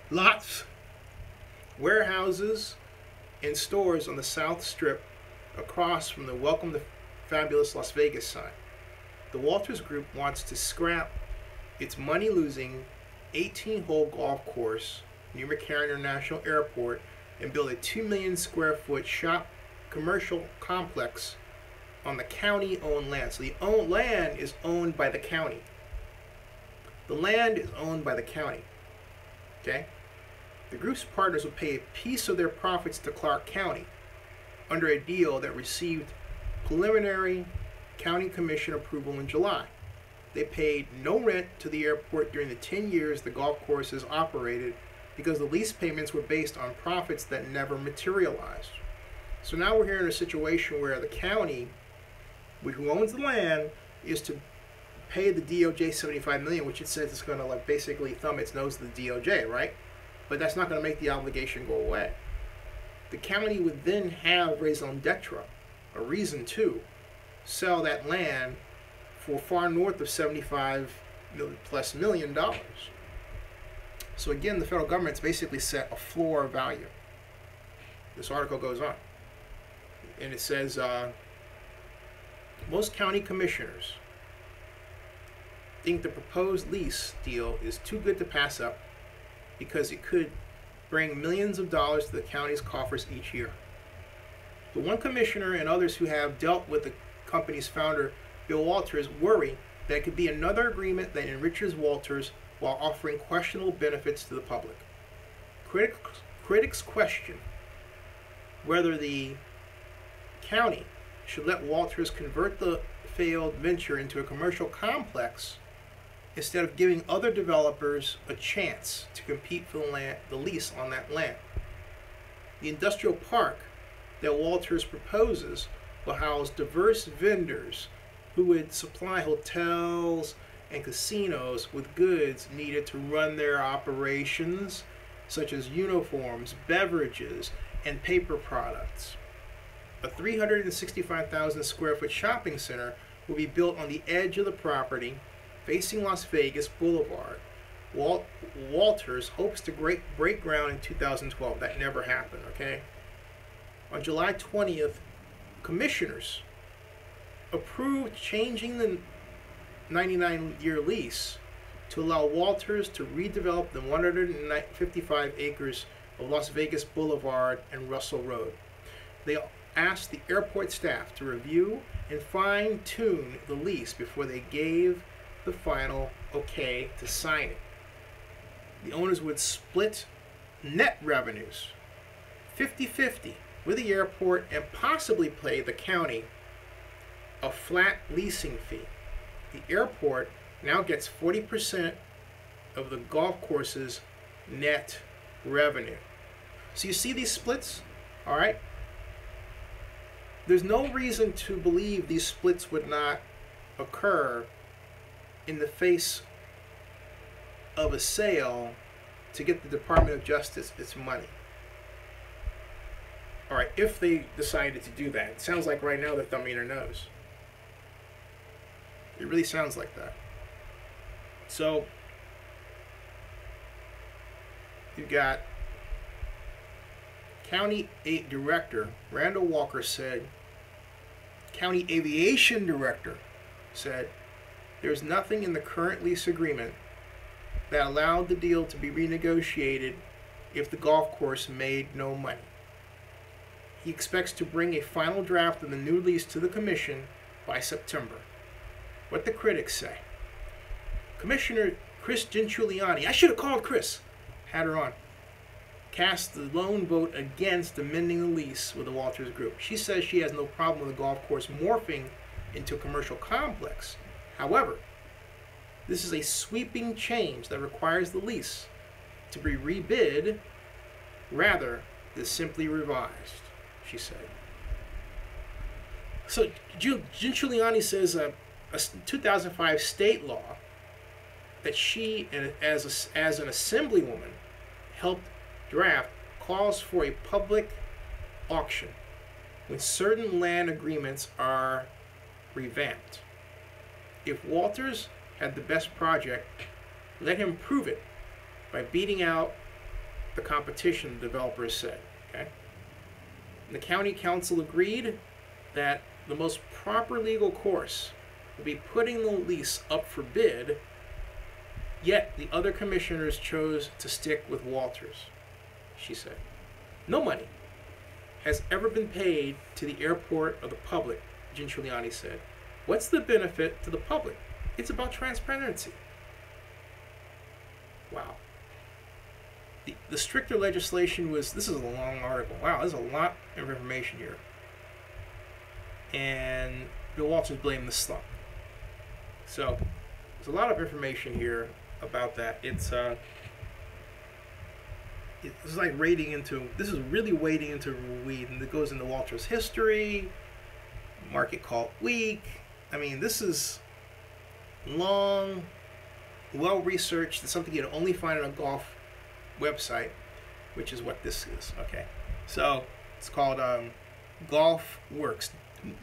lots, warehouses, and stores on the South Strip across from the Welcome to Fabulous Las Vegas sign. The Walters Group wants to scrap its money-losing 18-hole golf course near McCarran International Airport and build a 2 million square foot shop commercial complex on the county-owned land. So the land is owned by the county. The land is owned by the county. Okay? The group's partners will pay a piece of their profits to Clark County under a deal that received preliminary county commission approval in July. They paid no rent to the airport during the 10 years the golf course has operated because the lease payments were based on profits that never materialized. So now we're here in a situation where the county, who owns the land, is to pay the DOJ $75 million, which it says it's going to like basically thumb its nose to the DOJ, right? But that's not going to make the obligation go away. The county would then have raison d'etre, a reason to sell that land for far north of $75+ million. So again, the federal government's basically set a floor value. This article goes on, and it says most county commissioners think the proposed lease deal is too good to pass up because it could bring millions of dollars to the county's coffers each year. The one commissioner and others who have dealt with the company's founder, Bill Walters, worry that it could be another agreement that enriches Walters while offering questionable benefits to the public. Critics question whether the county should let Walters convert the failed venture into a commercial complex instead of giving other developers a chance to compete for the lease on that land. The industrial park that Walters proposes will house diverse vendors who would supply hotels and casinos with goods needed to run their operations, such as uniforms, beverages, and paper products. A 365,000 square foot shopping center will be built on the edge of the property, facing Las Vegas Boulevard. Walters hopes to break ground in 2012. That never happened, okay? On July 20th, commissioners approved changing the 99-year lease to allow Walters to redevelop the 155 acres of Las Vegas Boulevard and Russell Road. They asked the airport staff to review and fine-tune the lease before they gave the final okay to sign it. The owners would split net revenues 50-50 with the airport and possibly pay the county a flat leasing fee. The airport now gets 40% of the golf course's net revenue. So you see these splits? All right? There's no reason to believe these splits would not occur in the face of a sale to get the Department of Justice its money. All right, if they decided to do that. It sounds like right now they're thumbing their nose. It really sounds like that. So, you've got County Director Randall Walker said, County Aviation Director said, there's nothing in the current lease agreement that allowed the deal to be renegotiated if the golf course made no money. He expects to bring a final draft of the new lease to the commission by September. What the critics say. Commissioner Chris Giuliani, I should have called Chris, had her on, cast the lone vote against amending the lease with the Walters Group. She says she has no problem with the golf course morphing into a commercial complex. However, this is a sweeping change that requires the lease to be rebid rather than simply revised, she said. So Giuliani says a 2005 state law that she, as an assemblywoman, helped draft calls for a public auction when certain land agreements are revamped. If Walters had the best project, let him prove it by beating out the competition, the developers said. Okay? And the county council agreed that the most proper legal course would be putting the lease up for bid, yet the other commissioners chose to stick with Walters, she said. No money has ever been paid to the airport or the public, Giuliani said. What's the benefit to the public? It's about transparency. Wow. The stricter legislation was, this is a long article. Wow, there's a lot of information here. And Bill Walters blamed the slump. So, there's a lot of information here about that. It's like wading into, this is really wading into weed, and it goes into Walters' history, market call week. I mean, this is long, well-researched. It's something you'd only find on a golf website, which is what this is, okay? So, it's called Golf Works.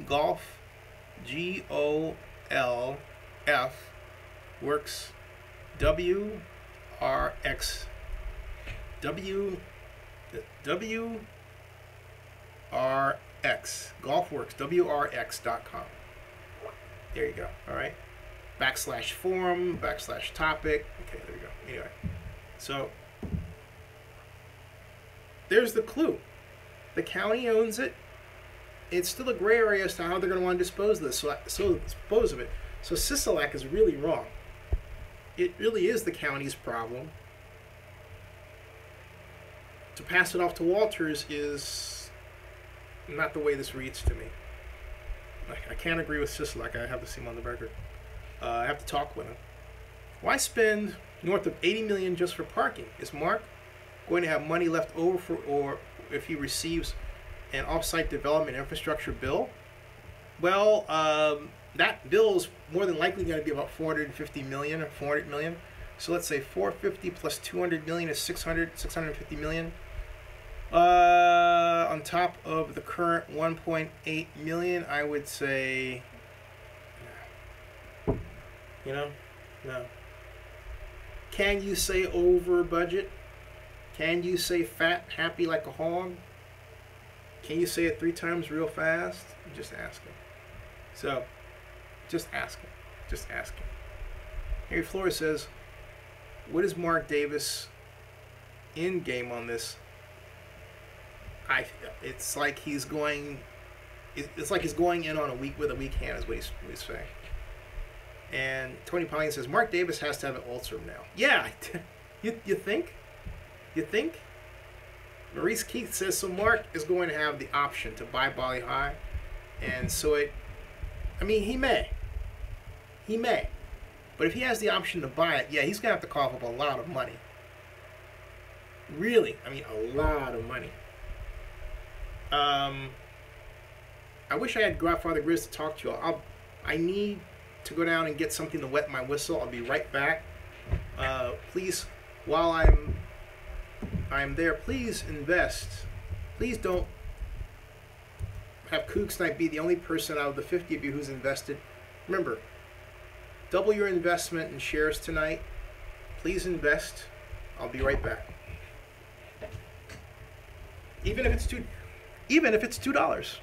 Golf, G-O-L-F, Works, W-R-X, W-R-X, GolfWorks, WRX.com. There you go, all right? /forum, /topic. Okay, there you go. Anyway, so there's the clue. The county owns it. It's still a gray area as to how they're going to want to dispose of this. So dispose of it. So Sisolak is really wrong. It really is the county's problem. to pass it off to Walters is not the way this reads to me. I can't agree with Sisolak. I have to see him on the record. I have to talk with him. Why spend north of $80 million just for parking? Is Mark going to have money left over for, or if he receives an off-site development infrastructure bill? Well, that bill is more than likely going to be about $450 million or $400 million. So let's say 450 plus 200 million is 650 million. On top of the current 1.8 million, I would say, no. Can you say over budget? Can you say fat, happy like a hog? Can you say it 3 times real fast? Just ask him. So, just ask him. Just ask him. Harry Flores says, what is Mark Davis in game on this? It's like he's going in on a weak hand, is what he's saying. And Tony Pauline says Mark Davis has to have an ulcer now. Yeah, you think? You think? Maurice Keith says so. Mark is going to have the option to buy Bali High, and so he may. But if he has the option to buy it, yeah, he's going to have to cough up a lot of money. Really, a lot of money. I wish I had Godfather Grizz to talk to you all. I need to go down and get something to wet my whistle. I'll be right back. Please, while I'm there, please invest. Please don't have Kook Snipe be the only person out of the 50 of you who's invested. Remember, double your investment in shares tonight. Please invest. I'll be right back. Even if it's $2.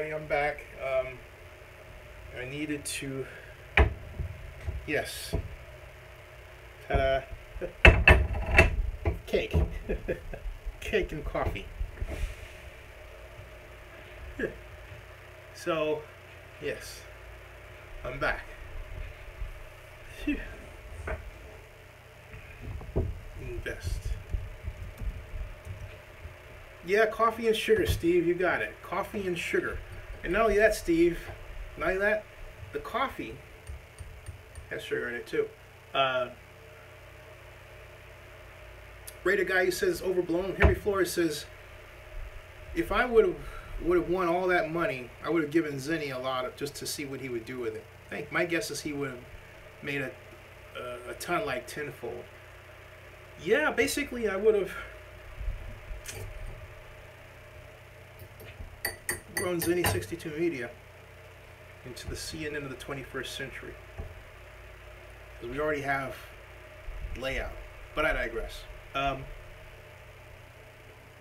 everybody. I'm back. I needed to. Yes. Ta-da. Cake. Cake and coffee. So, yes. I'm back. Phew. Best. Yeah, coffee and sugar, Steve. You got it. Coffee and sugar. And not only that, Steve. Not only that, the coffee has sugar in it too. Raider guy who says overblown. Henry Flores says, if I would have won all that money, I would have given Zinni a lot of just to see what he would do with it. I think my guess is he would have made a ton like tenfold. Yeah, basically I would have grown Zinni 62 Media into the CNN of the 21st century. Because we already have layout. But I digress.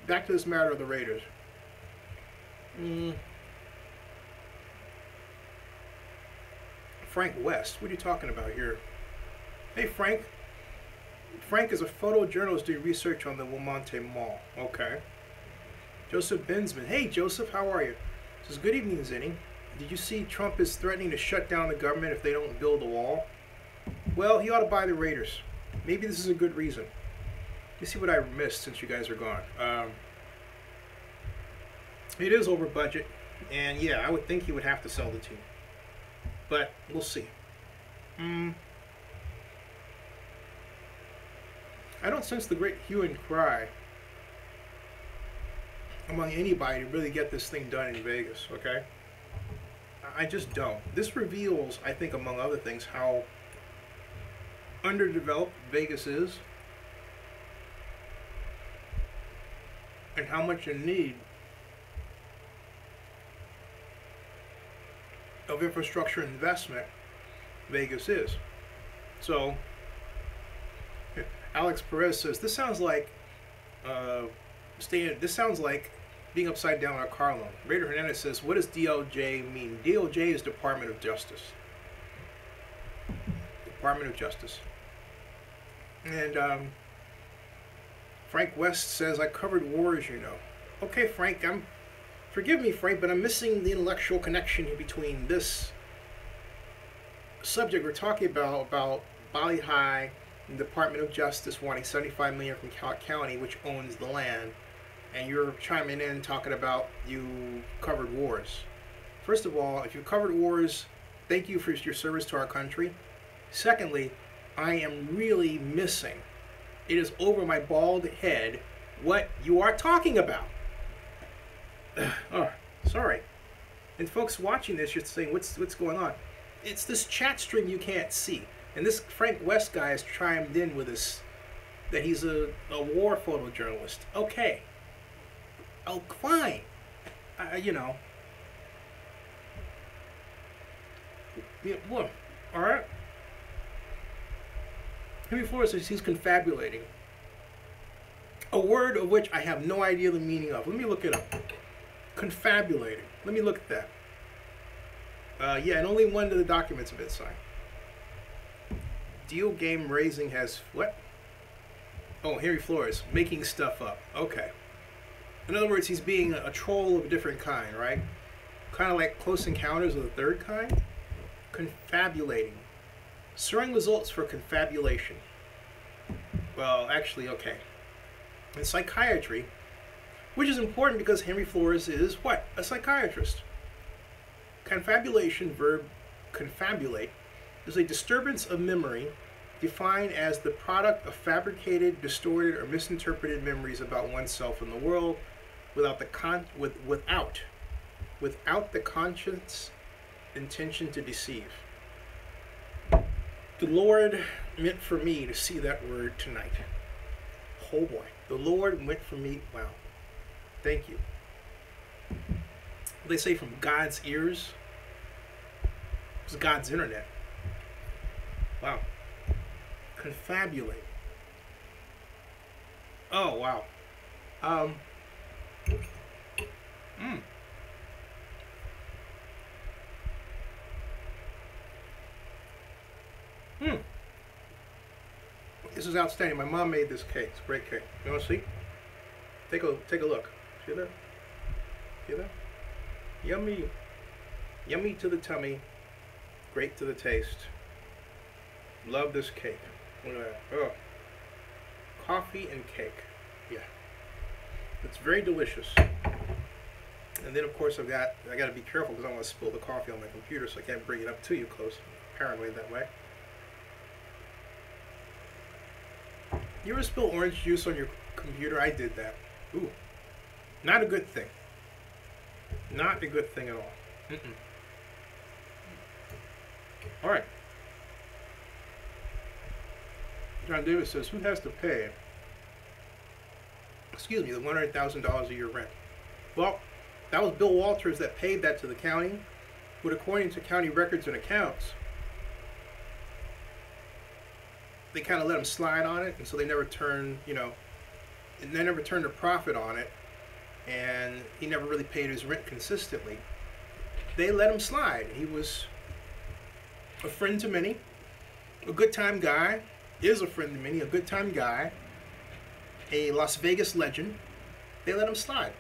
Back to this matter of the Raiders. Frank West, what are you talking about here? Hey, Frank. Frank is a photojournalist doing research on the Wilmonte Mall. Okay. Joseph Bensman. Hey, Joseph, how are you? Says, good evening, Zinni. Did you see Trump is threatening to shut down the government if they don't build a wall? Well, he ought to buy the Raiders. Maybe this is a good reason. Let me see what I missed since you guys are gone. It is over budget, and yeah, I would think he would have to sell the team. But we'll see. I don't sense the great hue and cry among anybody to really get this thing done in Vegas, okay? I just don't. This reveals, I think, among other things, how underdeveloped Vegas is and how much in need of infrastructure investment Vegas is. So, Alex Perez says, this sounds like being upside down on a car loan. Raider Hernandez says, what does DOJ mean? DOJ is Department of Justice. Department of Justice. And Frank West says, I covered war, as you know. Okay, Frank, forgive me, Frank, but I'm missing the intellectual connection between this subject we're talking about Bali High and the Department of Justice wanting $75 million from Calhoun County, which owns the land, and you're chiming in talking about you covered wars. First of all, if you covered wars, thank you for your service to our country. Secondly, I am really missing, it is over my bald head, what you are talking about. Oh, sorry. And folks watching this, you're saying, what's going on? It's this chat stream you can't see. And this Frank West guy has chimed in with us that he's a war photojournalist. Okay. Oh, fine. You know. Yeah, look. All right. Henry Flores says he's confabulating. A word of which I have no idea the meaning of. Let me look it up. Confabulating. Let me look at that. Yeah, and only one of the documents have been signed. Deal game raising has what? Oh, Henry Flores making stuff up. Okay. In other words, he's being a troll of a different kind, right? Kind of like Close Encounters of the Third Kind. Confabulating. Certain results for confabulation. Well, actually, okay. In psychiatry, which is important because Henry Flores is what? A psychiatrist. Confabulation, verb confabulate, is a disturbance of memory defined as the product of fabricated, distorted, or misinterpreted memories about oneself and the world without the conscious intention to deceive. The Lord meant for me to see that word tonight. Oh boy. The Lord went for me. Wow. Thank you. They say from God's ears. It's God's internet. Wow. Confabulate. Oh, wow. is outstanding. My mom made this cake. It's a great cake. You want to see? Take a look. See that? See that? Yummy. Yummy to the tummy. Great to the taste. Love this cake. Look at that. Oh. Coffee and cake. Yeah. It's very delicious. And then of course I got to be careful because I don't want to spill the coffee on my computer, so I can't bring it up to you close. I'm paranoid that way. You ever spill orange juice on your computer? I did that. Ooh. Not a good thing. Not a good thing at all. Mm-mm. All right. John Davis says, who has to pay, excuse me, the $100,000 a year rent? Well, that was Bill Walters that paid that to the county, but according to county records and accounts, they kind of let him slide on it, and so they never turned, they never turned a profit on it, and he never really paid his rent consistently. They let him slide. He was a friend to many, a good time guy, is a friend to many, a good time guy, a Las Vegas legend. They let him slide.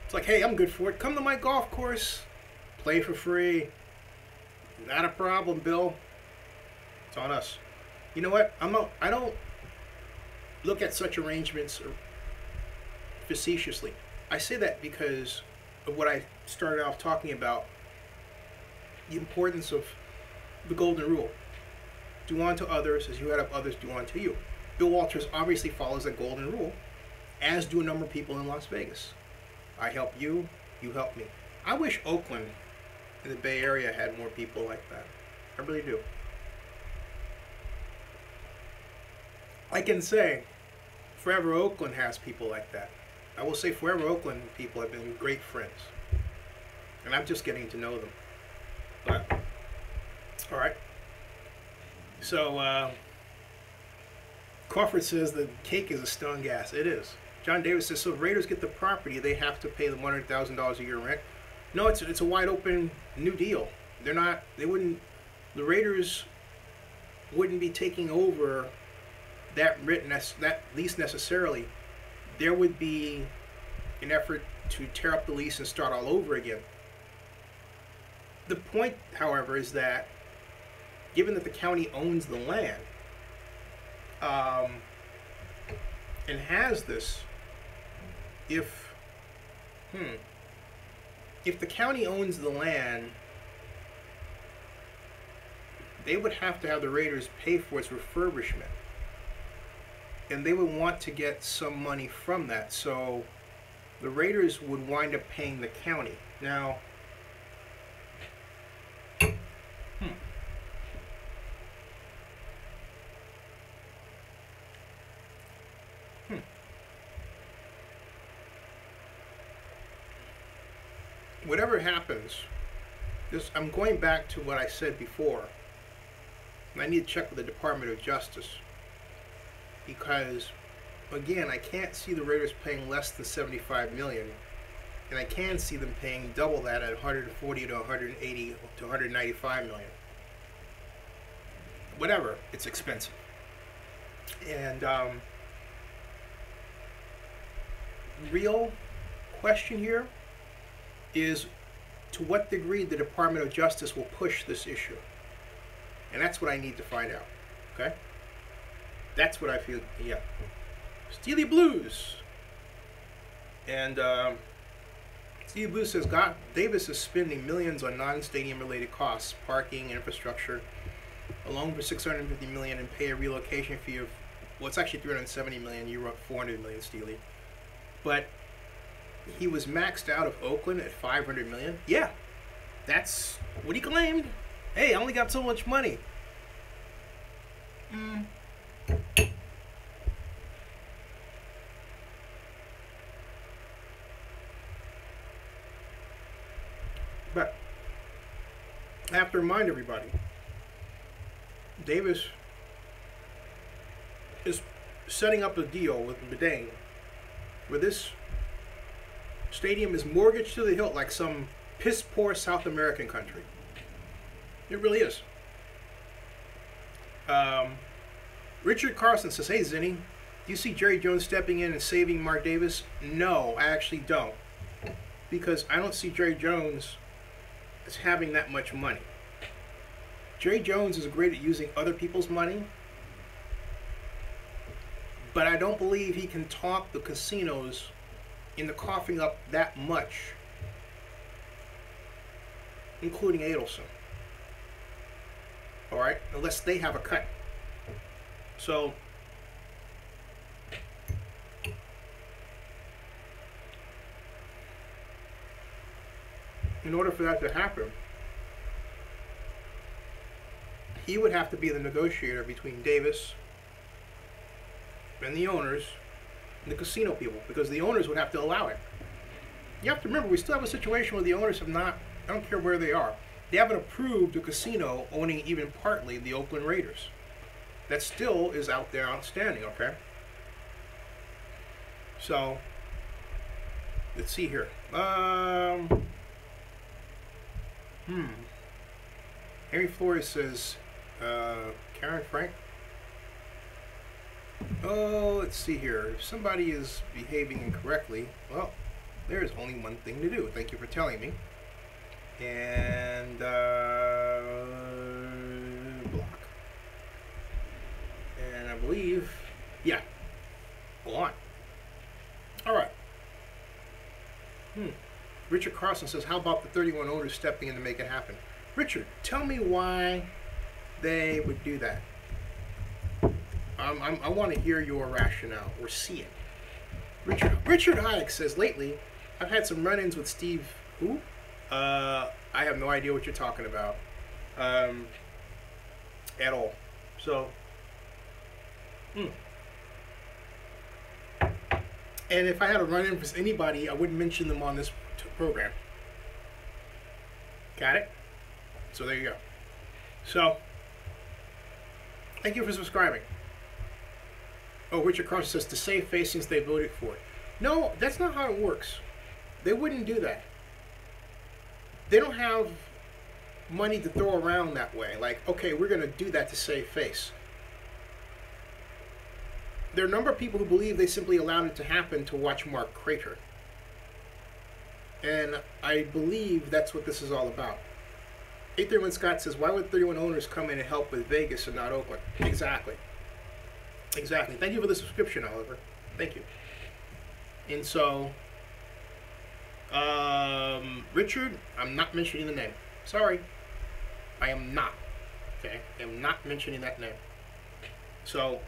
It's like, hey, I'm good for it. Come to my golf course, play for free. Not a problem, Bill. It's on us. You know what? I don't look at such arrangements facetiously. I say that because of what I started off talking about, the importance of the golden rule. Do unto others as you would have others do unto you. Bill Walters obviously follows that golden rule, as do a number of people in Las Vegas. I help you, you help me. I wish Oakland in the Bay Area had more people like that. I really do. I can say Forever Oakland has people like that. I will say Forever Oakland people have been great friends. And I'm just getting to know them. But, all right. So, Crawford says the cake is a stone gas. It is. John Davis says, so if Raiders get the property, they have to pay the $100,000 a year rent. No, it's a wide open new deal. The Raiders wouldn't be taking over that lease necessarily. There would be an effort to tear up the lease and start all over again. The point, however, is that given that the county owns the land and has this, if the county owns the land, they would have to have the Raiders pay for its refurbishment. And they would want to get some money from that. So the Raiders would wind up paying the county. Now, whatever happens, I'm going back to what I said before. And I need to check with the Department of Justice. Because, again, I can't see the Raiders paying less than $75 million, and I can see them paying double that at 140 to 180 to 195 million. Whatever, it's expensive. And real question here is to what degree the Department of Justice will push this issue, and that's what I need to find out. Okay. That's what I feel, yeah. Steely Blues. And Steely Blues says, Davis is spending millions on non-stadium related costs, parking, infrastructure, alone for $650 million, and pay a relocation fee of, well, it's actually $370 million. You wrote $400 million, Steely. But he was maxed out of Oakland at $500 million. Yeah, that's what he claimed. Hey, I only got so much money. But I have to remind everybody, Davis is setting up a deal with Bedane where this stadium is mortgaged to the hilt like some piss-poor South American country. It really is. Richard Carson says, hey, Zinni, do you see Jerry Jones stepping in and saving Mark Davis? No, I actually don't. Because I don't see Jerry Jones as having that much money. Jerry Jones is great at using other people's money, but I don't believe he can talk the casinos into coughing up that much, including Adelson. All right, unless they have a cut. So, in order for that to happen, he would have to be the negotiator between Davis and the owners and the casino people, because the owners would have to allow it. You have to remember, we still have a situation where the owners have not, I don't care where they are, they haven't approved a casino owning even partly the Oakland Raiders. That still is out there outstanding, okay? So, let's see here. Harry Flores says, Karen Frank? Oh, let's see here. If somebody is behaving incorrectly, well, there's only one thing to do. Thank you for telling me. And, block. And I believe, yeah, go on. All right. Richard Carson says, how about the 31 owners stepping in to make it happen? Richard, tell me why they would do that. I want to hear your rationale or see it. Richard Hayek says, lately, I've had some run-ins with Steve, who? I have no idea what you're talking about. At all. So, and if I had a run-in with anybody, I wouldn't mention them on this program. Got it? So there you go. So, thank you for subscribing. Oh, Richard Carson says, to save face since they voted for it. No, that's not how it works. They wouldn't do that. They don't have money to throw around that way. Like, okay, we're going to do that to save face. There are a number of people who believe they simply allowed it to happen to watch Mark crater. And I believe that's what this is all about. 831 Scott says, why would 31 owners come in and help with Vegas and not Oakland? Exactly. Exactly. Thank you for the subscription, Oliver. Thank you. And so, Richard, I'm not mentioning the name. Sorry. I am not. Okay? I am not mentioning that name. So,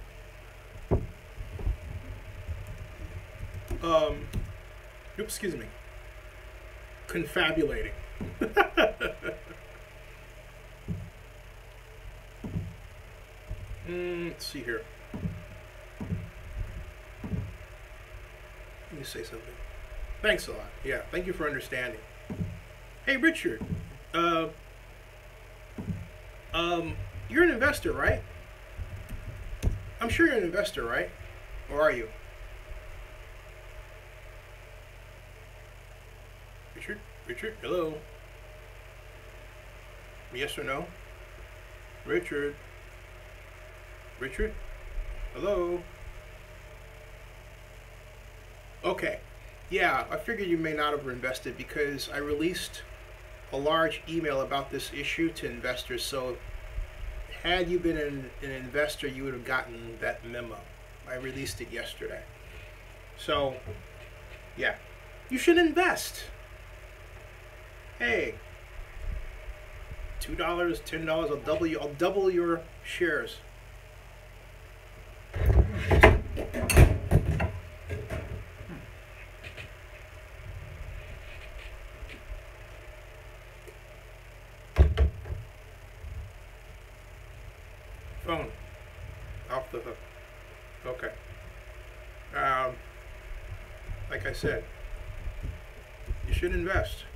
excuse me. Confabulating. Let's see here. Let me say something. Thanks a lot. Yeah, thank you for understanding. Hey, Richard. You're an investor, right? I'm sure you're an investor, right? Or are you? Richard, hello? Yes or no? Richard, hello? Okay, yeah, I figured you may not have invested because I released a large email about this issue to investors, so had you been an investor, you would have gotten that memo. I released it yesterday. So, yeah, you should invest. Hey, $2, $10, I'll double your shares. Phone off the hook. Okay. Like I said, you should invest.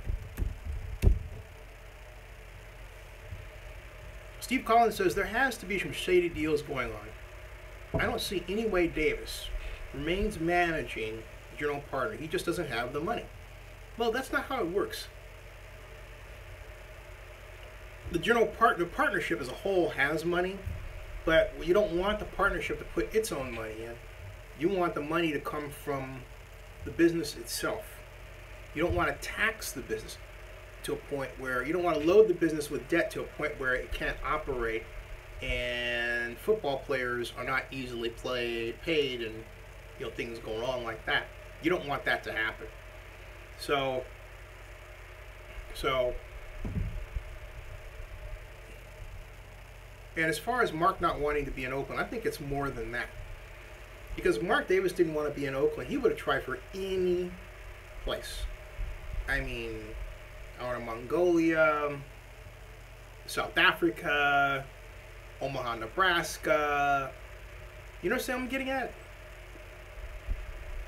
Steve Collins says there has to be some shady deals going on. I don't see any way Davis remains managing general partner. He just doesn't have the money. Well, that's not how it works. The general partnership as a whole has money, But you don't want the partnership to put its own money in. You want the money to come from the business itself. You don't want to tax the business to a point where you don't want to load the business with debt to a point where it can't operate, and football players are not easily paid, and things going on like that. You don't want that to happen. So and as far as Mark not wanting to be in Oakland, I think it's more than that. Because Mark Davis didn't want to be in Oakland. He would have tried for any place. I mean, out of Mongolia, South Africa, Omaha, Nebraska. You know what I'm getting at?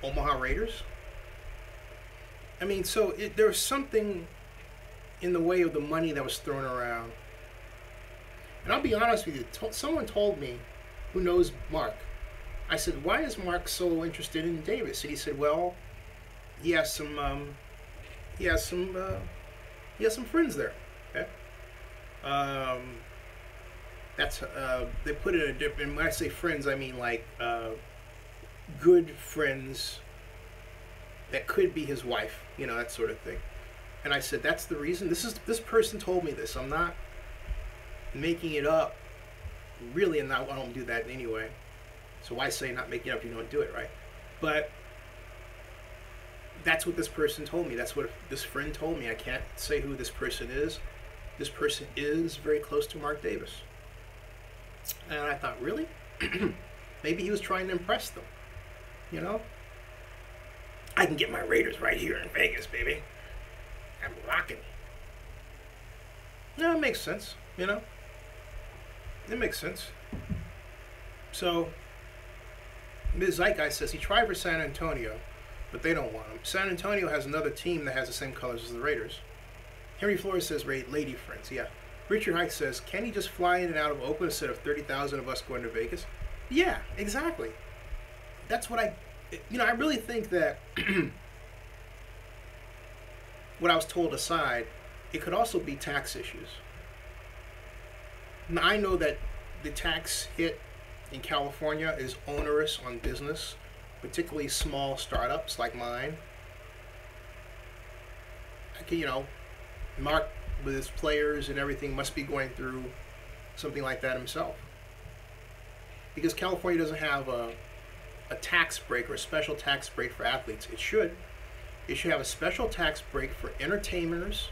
Omaha Raiders. I mean, so there was something in the way of the money that was thrown around. And I'll be honest with you, someone told me, who knows Mark, I said, why is Mark so interested in Davis? And he said, well, he has some friends there. Okay? They put it in a different. When I say friends, I mean like good friends that could be his wife, that sort of thing. And I said, that's the reason. This person told me this. I'm not making it up, really, and I don't do that anyway. So why say not making it up if you don't do it, right? But that's what this person told me. That's what this friend told me. I can't say who this person is. This person is very close to Mark Davis. And I thought, really? Maybe he was trying to impress them. I can get my Raiders right here in Vegas, baby. I'm rocking. No, it makes sense, It makes sense. So, Ms. Zeitgeist says he tried for San Antonio, but they don't want him. San Antonio has another team that has the same colors as the Raiders. Henry Flores says, lady friends, yeah. Richard Hike says, can he just fly in and out of Oakland instead of 30,000 of us going to Vegas? Yeah, exactly. That's what I really think that what I was told aside, it could also be tax issues. Now, I know that the tax hit in California is onerous on business, particularly small startups like mine. Mark with his players and everything must be going through something like that himself. Because California doesn't have a tax break or a special tax break for athletes. It should. It should have a special tax break for entertainers,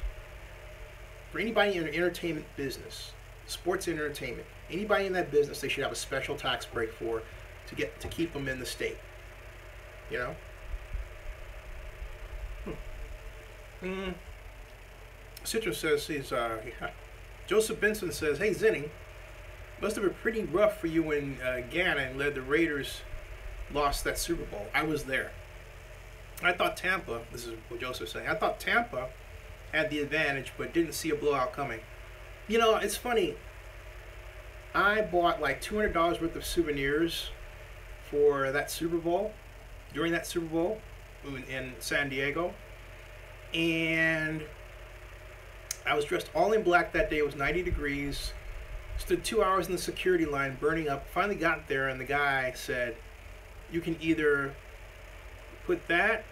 for anybody in the entertainment business, sports and entertainment. Anybody in that business, they should have a special tax break for to keep them in the state. Citrus says Joseph Benson says, hey Zinning, must have been pretty rough for you when Gannon led the Raiders lost that Super Bowl. I was there. I thought Tampa, this is what Joseph's saying, I thought Tampa had the advantage but didn't see a blowout coming. It's funny. I bought like $200 worth of souvenirs for that Super Bowl, during that Super Bowl in San Diego. And I was dressed all in black that day. It was 90 degrees. Stood 2 hours in the security line, burning up. Finally got there, and the guy said, you can either put that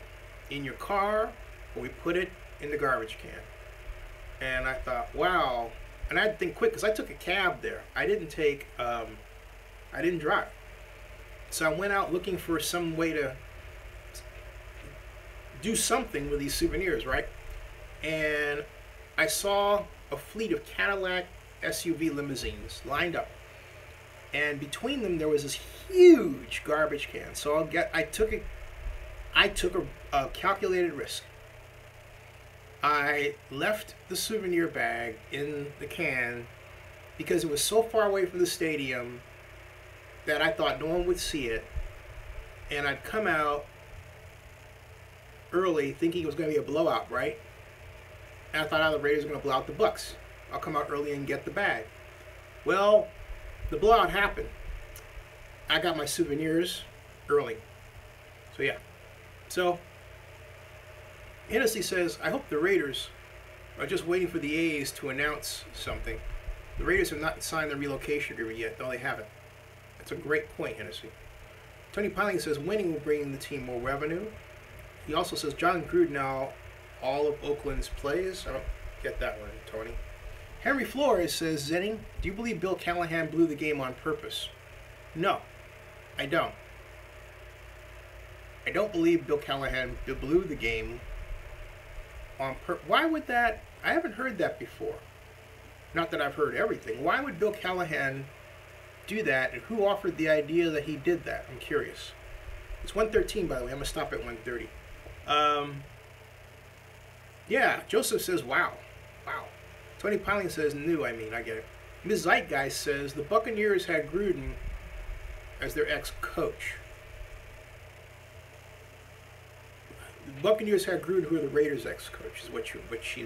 in your car or we put it in the garbage can. And I thought, wow. And I had to think quick because I took a cab there. I didn't drive. So I went out looking for some way to do something with these souvenirs, right? And I saw a fleet of Cadillac SUV limousines lined up. And between them there was this huge garbage can. So I took a calculated risk. I left the souvenir bag in the can because it was so far away from the stadium that I thought no one would see it. And I'd come out early thinking it was going to be a blowout, right? And I thought, the Raiders were going to blow out the Bucks. I'll come out early and get the bag. Well, the blowout happened. I got my souvenirs early. So, yeah. So, Hennessy says, I hope the Raiders are just waiting for the A's to announce something. The Raiders have not signed the relocation agreement yet. No, they haven't. That's a great point, Hennessy. Tony Piling says winning will bring the team more revenue. He also says John Gruden now all of Oakland's plays. I don't get that one, Tony. Henry Flores says, Zenning, do you believe Bill Callahan blew the game on purpose? No, I don't. I don't believe Bill Callahan blew the game on purpose. Why would that? I haven't heard that before. Not that I've heard everything. Why would Bill Callahan do that, and who offered the idea that he did that? I'm curious. It's 1:13, by the way. I'm going to stop at 1:30. Yeah, Joseph says, wow. Wow. Tony Piling says, new, I get it. Ms. Zeitgeist says, the Buccaneers had Gruden as their ex-coach. The Buccaneers had Gruden, who are the Raiders' ex-coach, is what she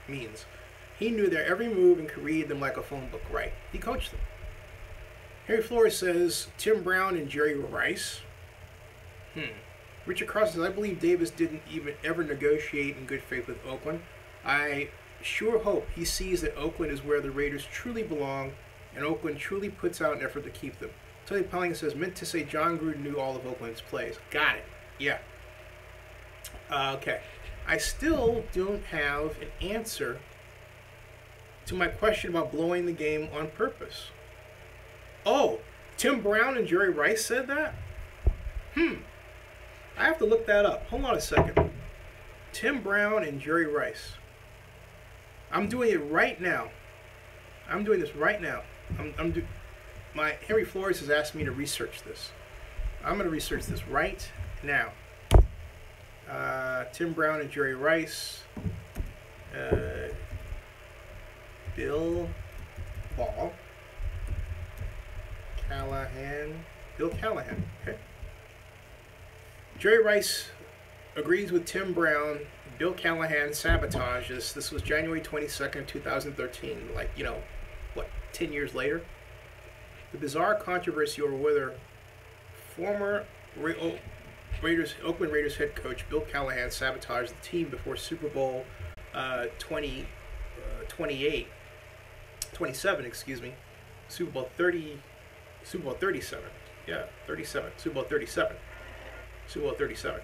means. He knew their every move and could read them like a phone book, right? He coached them. Harry Flores says, Tim Brown and Jerry Rice. Richard Cross says, I believe Davis didn't even ever negotiate in good faith with Oakland. I sure hope he sees that Oakland is where the Raiders truly belong and Oakland truly puts out an effort to keep them. Tony Pelling says, meant to say John Gruden knew all of Oakland's plays. Got it. Yeah. Okay. I still don't have an answer to my question about blowing the game on purpose. Oh, Tim Brown and Jerry Rice said that? I have to look that up. Hold on a second. Tim Brown and Jerry Rice. I'm doing it right now. I'm doing this right now. My Henry Flores has asked me to research this. I'm going to research this right now. Tim Brown and Jerry Rice. Bill Ball. Callahan. Bill Callahan. Okay. Jerry Rice agrees with Tim Brown. Bill Callahan sabotages. This was January 22nd, 2013. Like, 10 years later? The bizarre controversy over whether former Oakland Raiders head coach Bill Callahan sabotaged the team before Super Bowl 27, excuse me. Super Bowl 37. Yeah, 37. Super Bowl 37. Super Bowl 37.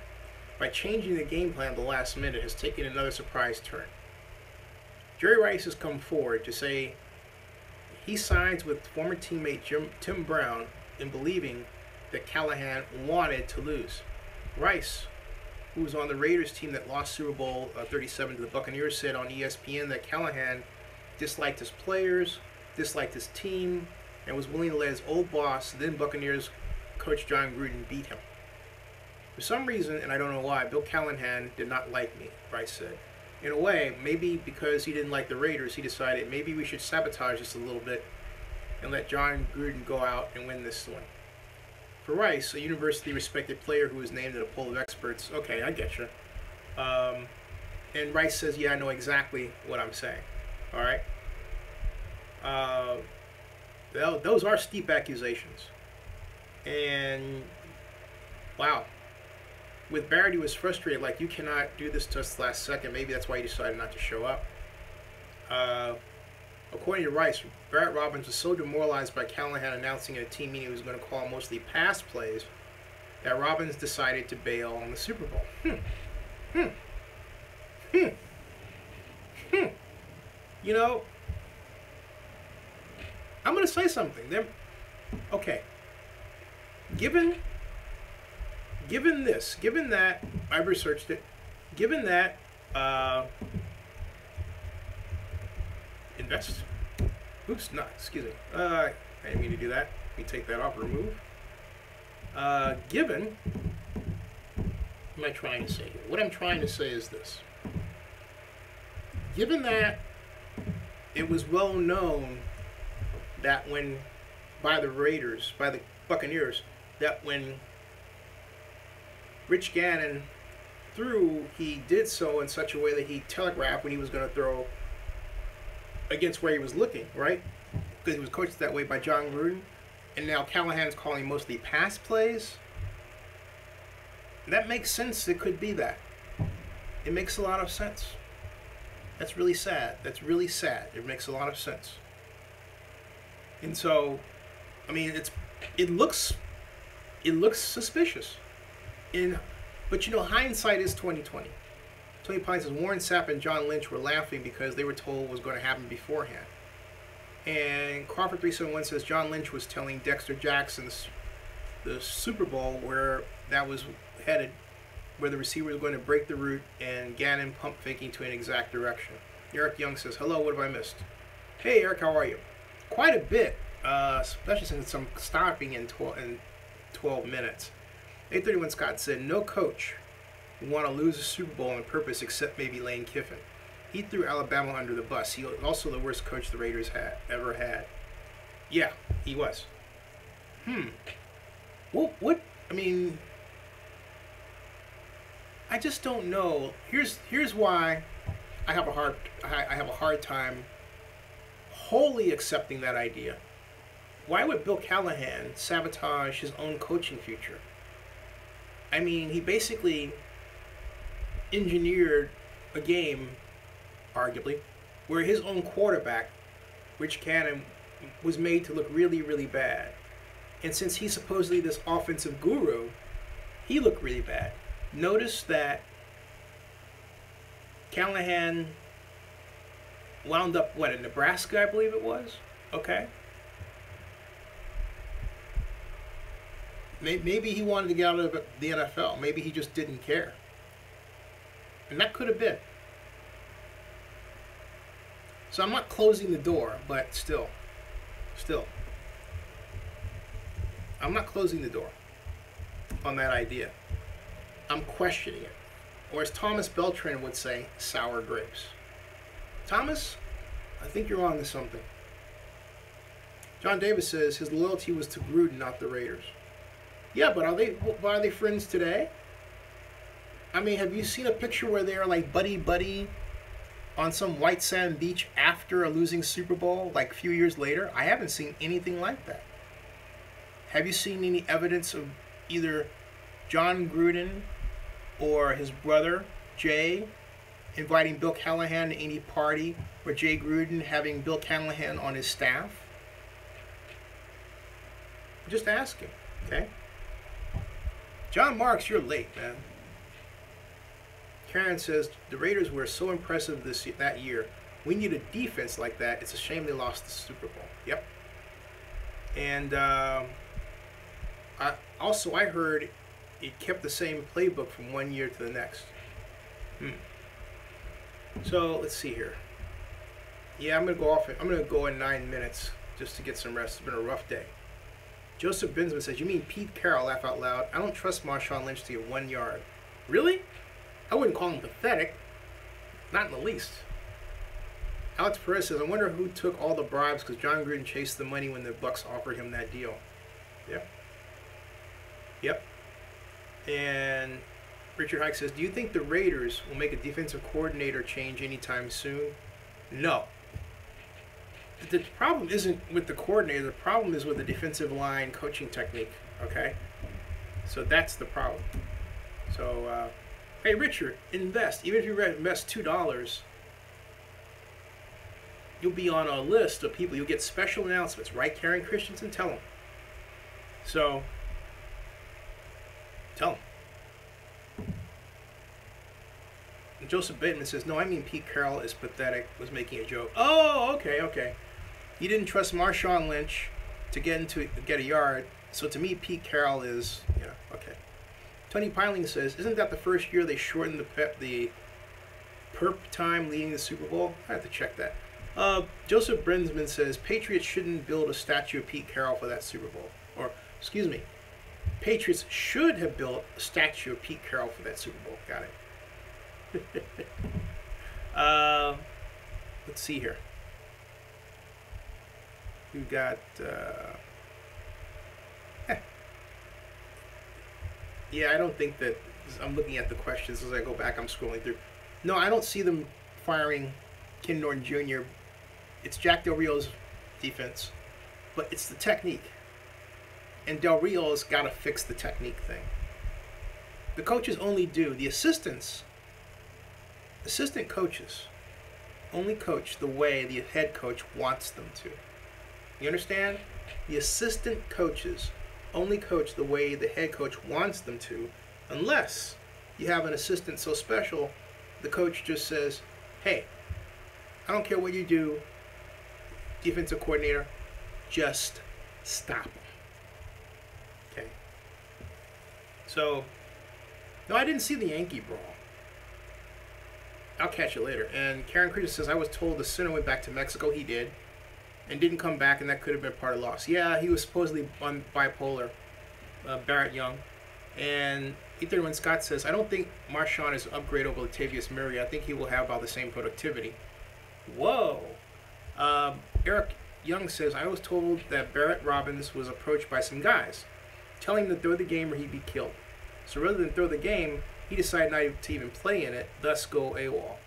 By changing the game plan at the last minute has taken another surprise turn. Jerry Rice has come forward to say he sides with former teammate Tim Brown in believing that Callahan wanted to lose. Rice, who was on the Raiders team that lost Super Bowl 37 to the Buccaneers, said on ESPN that Callahan disliked his players, disliked his team, and was willing to let his old boss, then Buccaneers coach John Gruden, beat him. For some reason, and I don't know why, Bill Callahan did not like me, Rice said. In a way, maybe because he didn't like the Raiders, he decided maybe we should sabotage this a little bit and let John Gruden go out and win this one. For Rice, a university-respected player who was named in a poll of experts, okay, I get you. And Rice says, yeah, I know exactly what I'm saying. All right? Those are steep accusations. And, wow. With Barrett, he was frustrated, like, you cannot do this to us last second. Maybe that's why he decided not to show up. According to Rice, Barrett Robbins was so demoralized by Callahan announcing at a team meeting he was going to call mostly pass plays that Robbins decided to bail on the Super Bowl. You know, I'm going to say something. Okay. Given that I've researched it, given that excuse me, I didn't mean to do that. Let me take that off, remove. Given, what am I trying to say here? What I'm trying to say is this. Given that it was well known that by the Buccaneers, that when Rich Gannon threw, he did so in such a way that he telegraphed when he was going to throw against where he was looking, right? Because he was coached that way by John Gruden. And now Callahan's calling mostly pass plays. That makes sense. It could be that. It makes a lot of sense. That's really sad. That's really sad. It makes a lot of sense. And so, I mean, it looks suspicious. But hindsight is 2020. Tony Pine says Warren Sapp and John Lynch were laughing because they were told what was going to happen beforehand. And Crawford 371 says John Lynch was telling Dexter Jackson the Super Bowl where that was headed, where the receiver was going to break the route and Gannon pump faking to an exact direction. Eric Young says, hello, what have I missed? Hey Eric, how are you? Quite a bit, especially since I'm stopping in 12 minutes. 831 Scott said, no coach would want to lose a Super Bowl on purpose except maybe Lane Kiffin. He threw Alabama under the bus. He was also the worst coach the Raiders ever had. Yeah, he was. Well, what? I mean, I just don't know. Here's why I have a hard time wholly accepting that idea. Why would Bill Callahan sabotage his own coaching future? I mean, he basically engineered a game, arguably, where his own quarterback, Rich Gannon, was made to look really, really bad. And since he's supposedly this offensive guru, he looked really bad. Notice that Callahan wound up, in Nebraska, I believe it was? Okay. Maybe he wanted to get out of the NFL. Maybe he just didn't care. And that could have been. So I'm not closing the door, but still. I'm not closing the door on that idea. I'm questioning it. Or as Thomas Beltran would say, sour grapes. Thomas, I think you're on to something. John Davis says his loyalty was to Gruden, not the Raiders. Yeah, but are they friends today? I mean, have you seen a picture where they're like buddy on some white sand beach after a losing Super Bowl, like a few years later? I haven't seen anything like that. Have you seen any evidence of either John Gruden or his brother, Jay, inviting Bill Callahan to any party, or Jay Gruden having Bill Callahan on his staff? Just asking, okay? John Marks, you're late, man. Karen says, the Raiders were so impressive that year. We need a defense like that. It's a shame they lost the Super Bowl. Yep. And I heard it kept the same playbook from one year to the next. So let's see here. Yeah, I'm gonna go in 9 minutes just to get some rest. It's been a rough day. Joseph Binsman says, you mean Pete Carroll? Laugh out loud. I don't trust Marshawn Lynch to get 1 yard. Really? I wouldn't call him pathetic. Not in the least. Alex Perez says, I wonder who took all the bribes because John Gruden chased the money when the Bucs offered him that deal. Yep. And Richard Hike says, do you think the Raiders will make a defensive coordinator change anytime soon? No. The problem isn't with the coordinator. The problem is with the defensive line coaching technique, okay? So that's the problem. So, hey, Richard, invest. Even if you invest $2, you'll be on a list of people. You'll get special announcements, right, Karen Christensen? Tell them. So, tell them. And Joseph Bateman says, no, I mean Pete Carroll is pathetic, was making a joke. Oh, okay. You didn't trust Marshawn Lynch to get a yard, so to me, Pete Carroll is, okay. Tony Piling says, isn't that the first year they shortened the perp time leading the Super Bowl? I have to check that. Joseph Brinsman says, Patriots shouldn't build a statue of Pete Carroll for that Super Bowl. Or, excuse me, Patriots should have built a statue of Pete Carroll for that Super Bowl. Got it. Let's see here. We've got... Yeah, I don't think that... I'm looking at the questions as I go back. I'm scrolling through. No, I don't see them firing Ken Norton Jr. It's Jack Del Rio's defense. But it's the technique. And Del Rio's got to fix the technique thing. The coaches only do. The assistant coaches only coach the way the head coach wants them to. You understand? The assistant coaches only coach the way the head coach wants them to, unless you have an assistant so special, the coach just says, hey, I don't care what you do, defensive coordinator, just stop him. Okay. So, no, I didn't see the Yankee brawl. I'll catch you later. And Karen Christian says, I was told the center went back to Mexico. He did. And didn't come back, and that could have been part of the loss. Yeah, he was supposedly on bipolar, Barrett Young. And E31 Scott says, I don't think Marshawn is an upgrade over Latavius Murray. I think he will have about the same productivity. Whoa. Eric Young says, I was told that Barrett Robbins was approached by some guys, telling him to throw the game or he'd be killed. So rather than throw the game, he decided not to even play in it, thus go AWOL.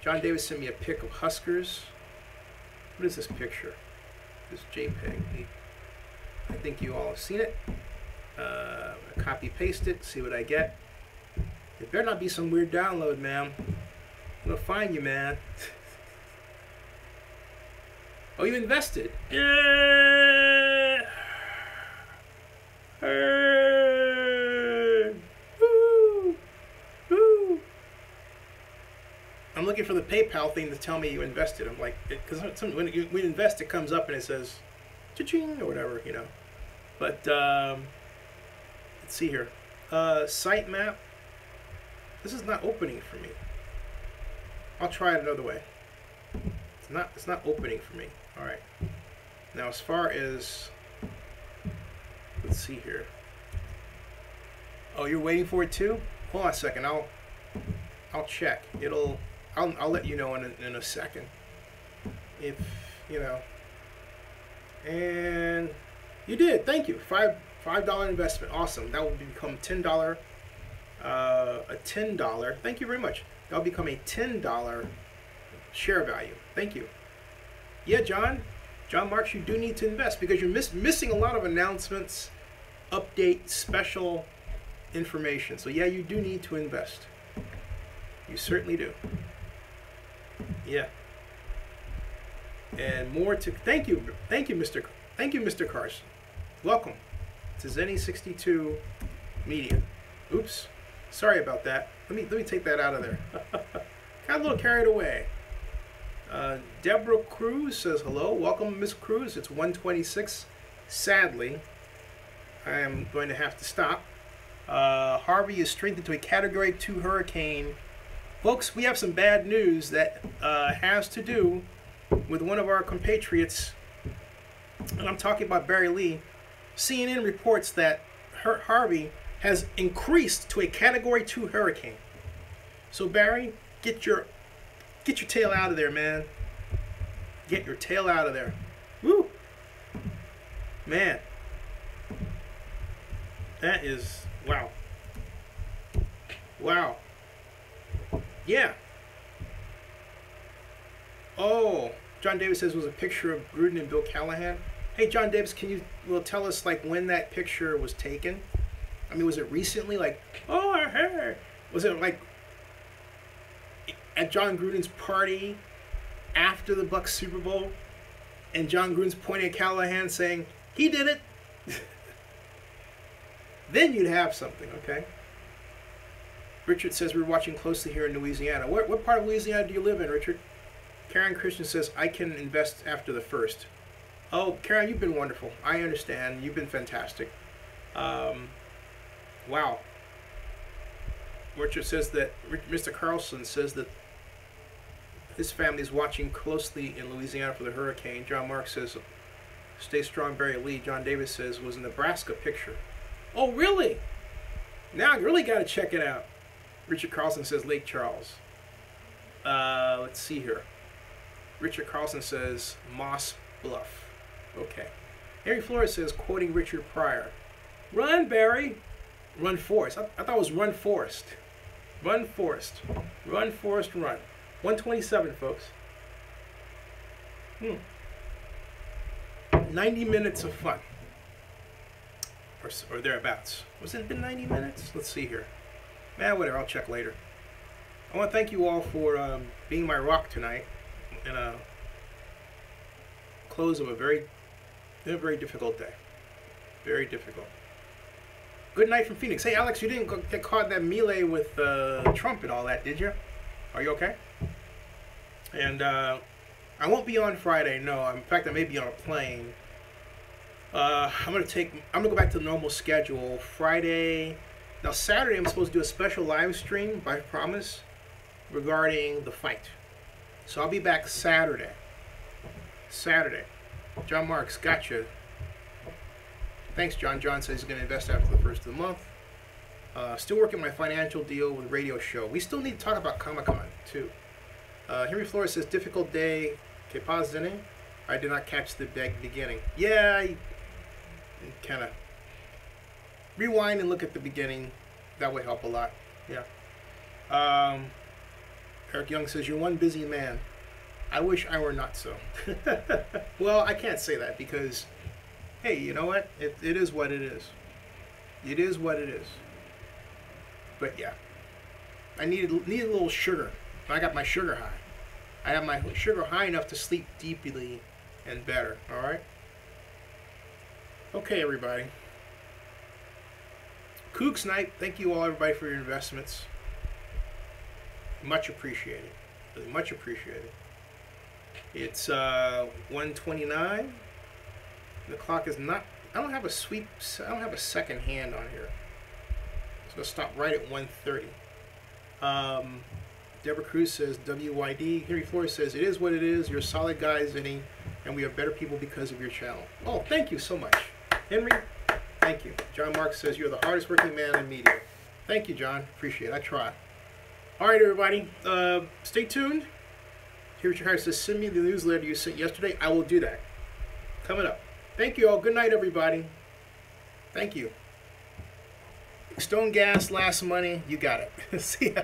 John Davis sent me a pic of Huskers. What is this picture? This JPEG. I think you all have seen it. Copy paste it, see what I get. It better not be some weird download, man. I'm gonna find you, man. Oh, you invested? Yeah. Woo. Woo. I'm looking for the PayPal thing to tell me you invested. I'm like, because when you invest, it comes up and it says, cha-ching, or whatever, you know. But let's see here. Sitemap. This is not opening for me. I'll try it another way. It's not opening for me. All right. Now, as far as, let's see here. Oh, you're waiting for it too? Hold on a second. I'll check. I'll let you know in a second. If you know. And you did. Thank you. $5 investment. Awesome. That will become $10. A $10. Thank you very much. That'll become a $10 share value. Thank you. Yeah, John Marks, you do need to invest because you're missing a lot of announcements, updates, special information. So yeah, you do need to invest. You certainly do. Yeah. And more to thank you, Mr. Carson. Welcome to Zenny62 Media. Oops, sorry about that. Let me take that out of there. Got a little carried away. Deborah Cruz says hello. Welcome, Miss Cruz. It's 1:26. Sadly, I am going to have to stop. Harvey is strengthened to a Category 2 hurricane. Folks, we have some bad news that has to do with one of our compatriots, and I'm talking about Barry Lee. CNN reports that Harvey has increased to a Category 2 hurricane. So Barry, get your tail out of there, man. Get your tail out of there. Woo! Man. That is, wow. Wow. Yeah. Oh, John Davis says it was a picture of Gruden and Bill Callahan. Hey, John Davis, can you tell us like when that picture was taken? I mean, was it recently? Like, oh, I heard. Was it like at John Gruden's party after the Bucs Super Bowl, and John Gruden's pointing at Callahan saying, he did it? Then you'd have something, okay? Richard says we're watching closely here in Louisiana. What part of Louisiana do you live in, Richard? Karen Christian says, I can invest after the first. Oh, Karen, you've been wonderful. I understand. You've been fantastic. Wow. Richard says that, Mr. Carlson says that his family is watching closely in Louisiana for the hurricane. John Mark says, stay strong, Barry Lee. John Davis says, was a Nebraska picture. Oh, really? Now I really got to check it out. Richard Carlson says Lake Charles. Let's see here. Richard Carlson says Moss Bluff. Okay. Harry Flores says, quoting Richard Pryor, run, Barry. Run Forest. I thought it was Run Forest. Run Forest. Run Forest, run. 127, folks. 90 minutes of fun. Or thereabouts. Was it been 90 minutes? Let's see here. Man, whatever. I'll check later. I want to thank you all for being my rock tonight. And close of a very difficult day. Very difficult. Good night from Phoenix. Hey, Alex, you didn't get caught in that melee with Trump and all that, did you? Are you okay? And I won't be on Friday. No, in fact, I may be on a plane. I'm gonna go back to the normal schedule. Friday. Now Saturday, I'm supposed to do a special live stream by promise regarding the fight. So I'll be back Saturday. Saturday. John Marks, gotcha. Thanks, John. John says he's going to invest after the first of the month. Still working my financial deal with radio show. We still need to talk about Comic-Con, too. Henry Flores says, difficult day. Okay, pause in it. I did not catch the beginning. Yeah, kind of rewind and look at the beginning. That would help a lot. Yeah. Eric Young says, you're one busy man. I wish I were not so. Well, I can't say that because, hey, you know what? It is what it is. It is what it is. But yeah, I need a little sugar. I got my sugar high. I have my sugar high enough to sleep deeply and better. All right. Okay, everybody. Kooks Night. Thank you all, everybody, for your investments. Much appreciated. Really much appreciated. It's 1:29. The clock is not. I don't have a sweep. I don't have a second hand on here. It's gonna stop right at 1:30. Deborah Cruz says WYD. Henry Flores says it is what it is. You're a solid guy, Zinni, and we are better people because of your channel. Oh, thank you so much, Henry. Thank you. John Marks says you're the hardest working man in media. Thank you, John. Appreciate it. I try. All right, everybody. Stay tuned. Here, Richard Harris says, send me the newsletter you sent yesterday. I will do that. Coming up. Thank you all. Good night, everybody. Thank you. Stone Gas, Last Money. You got it. See ya.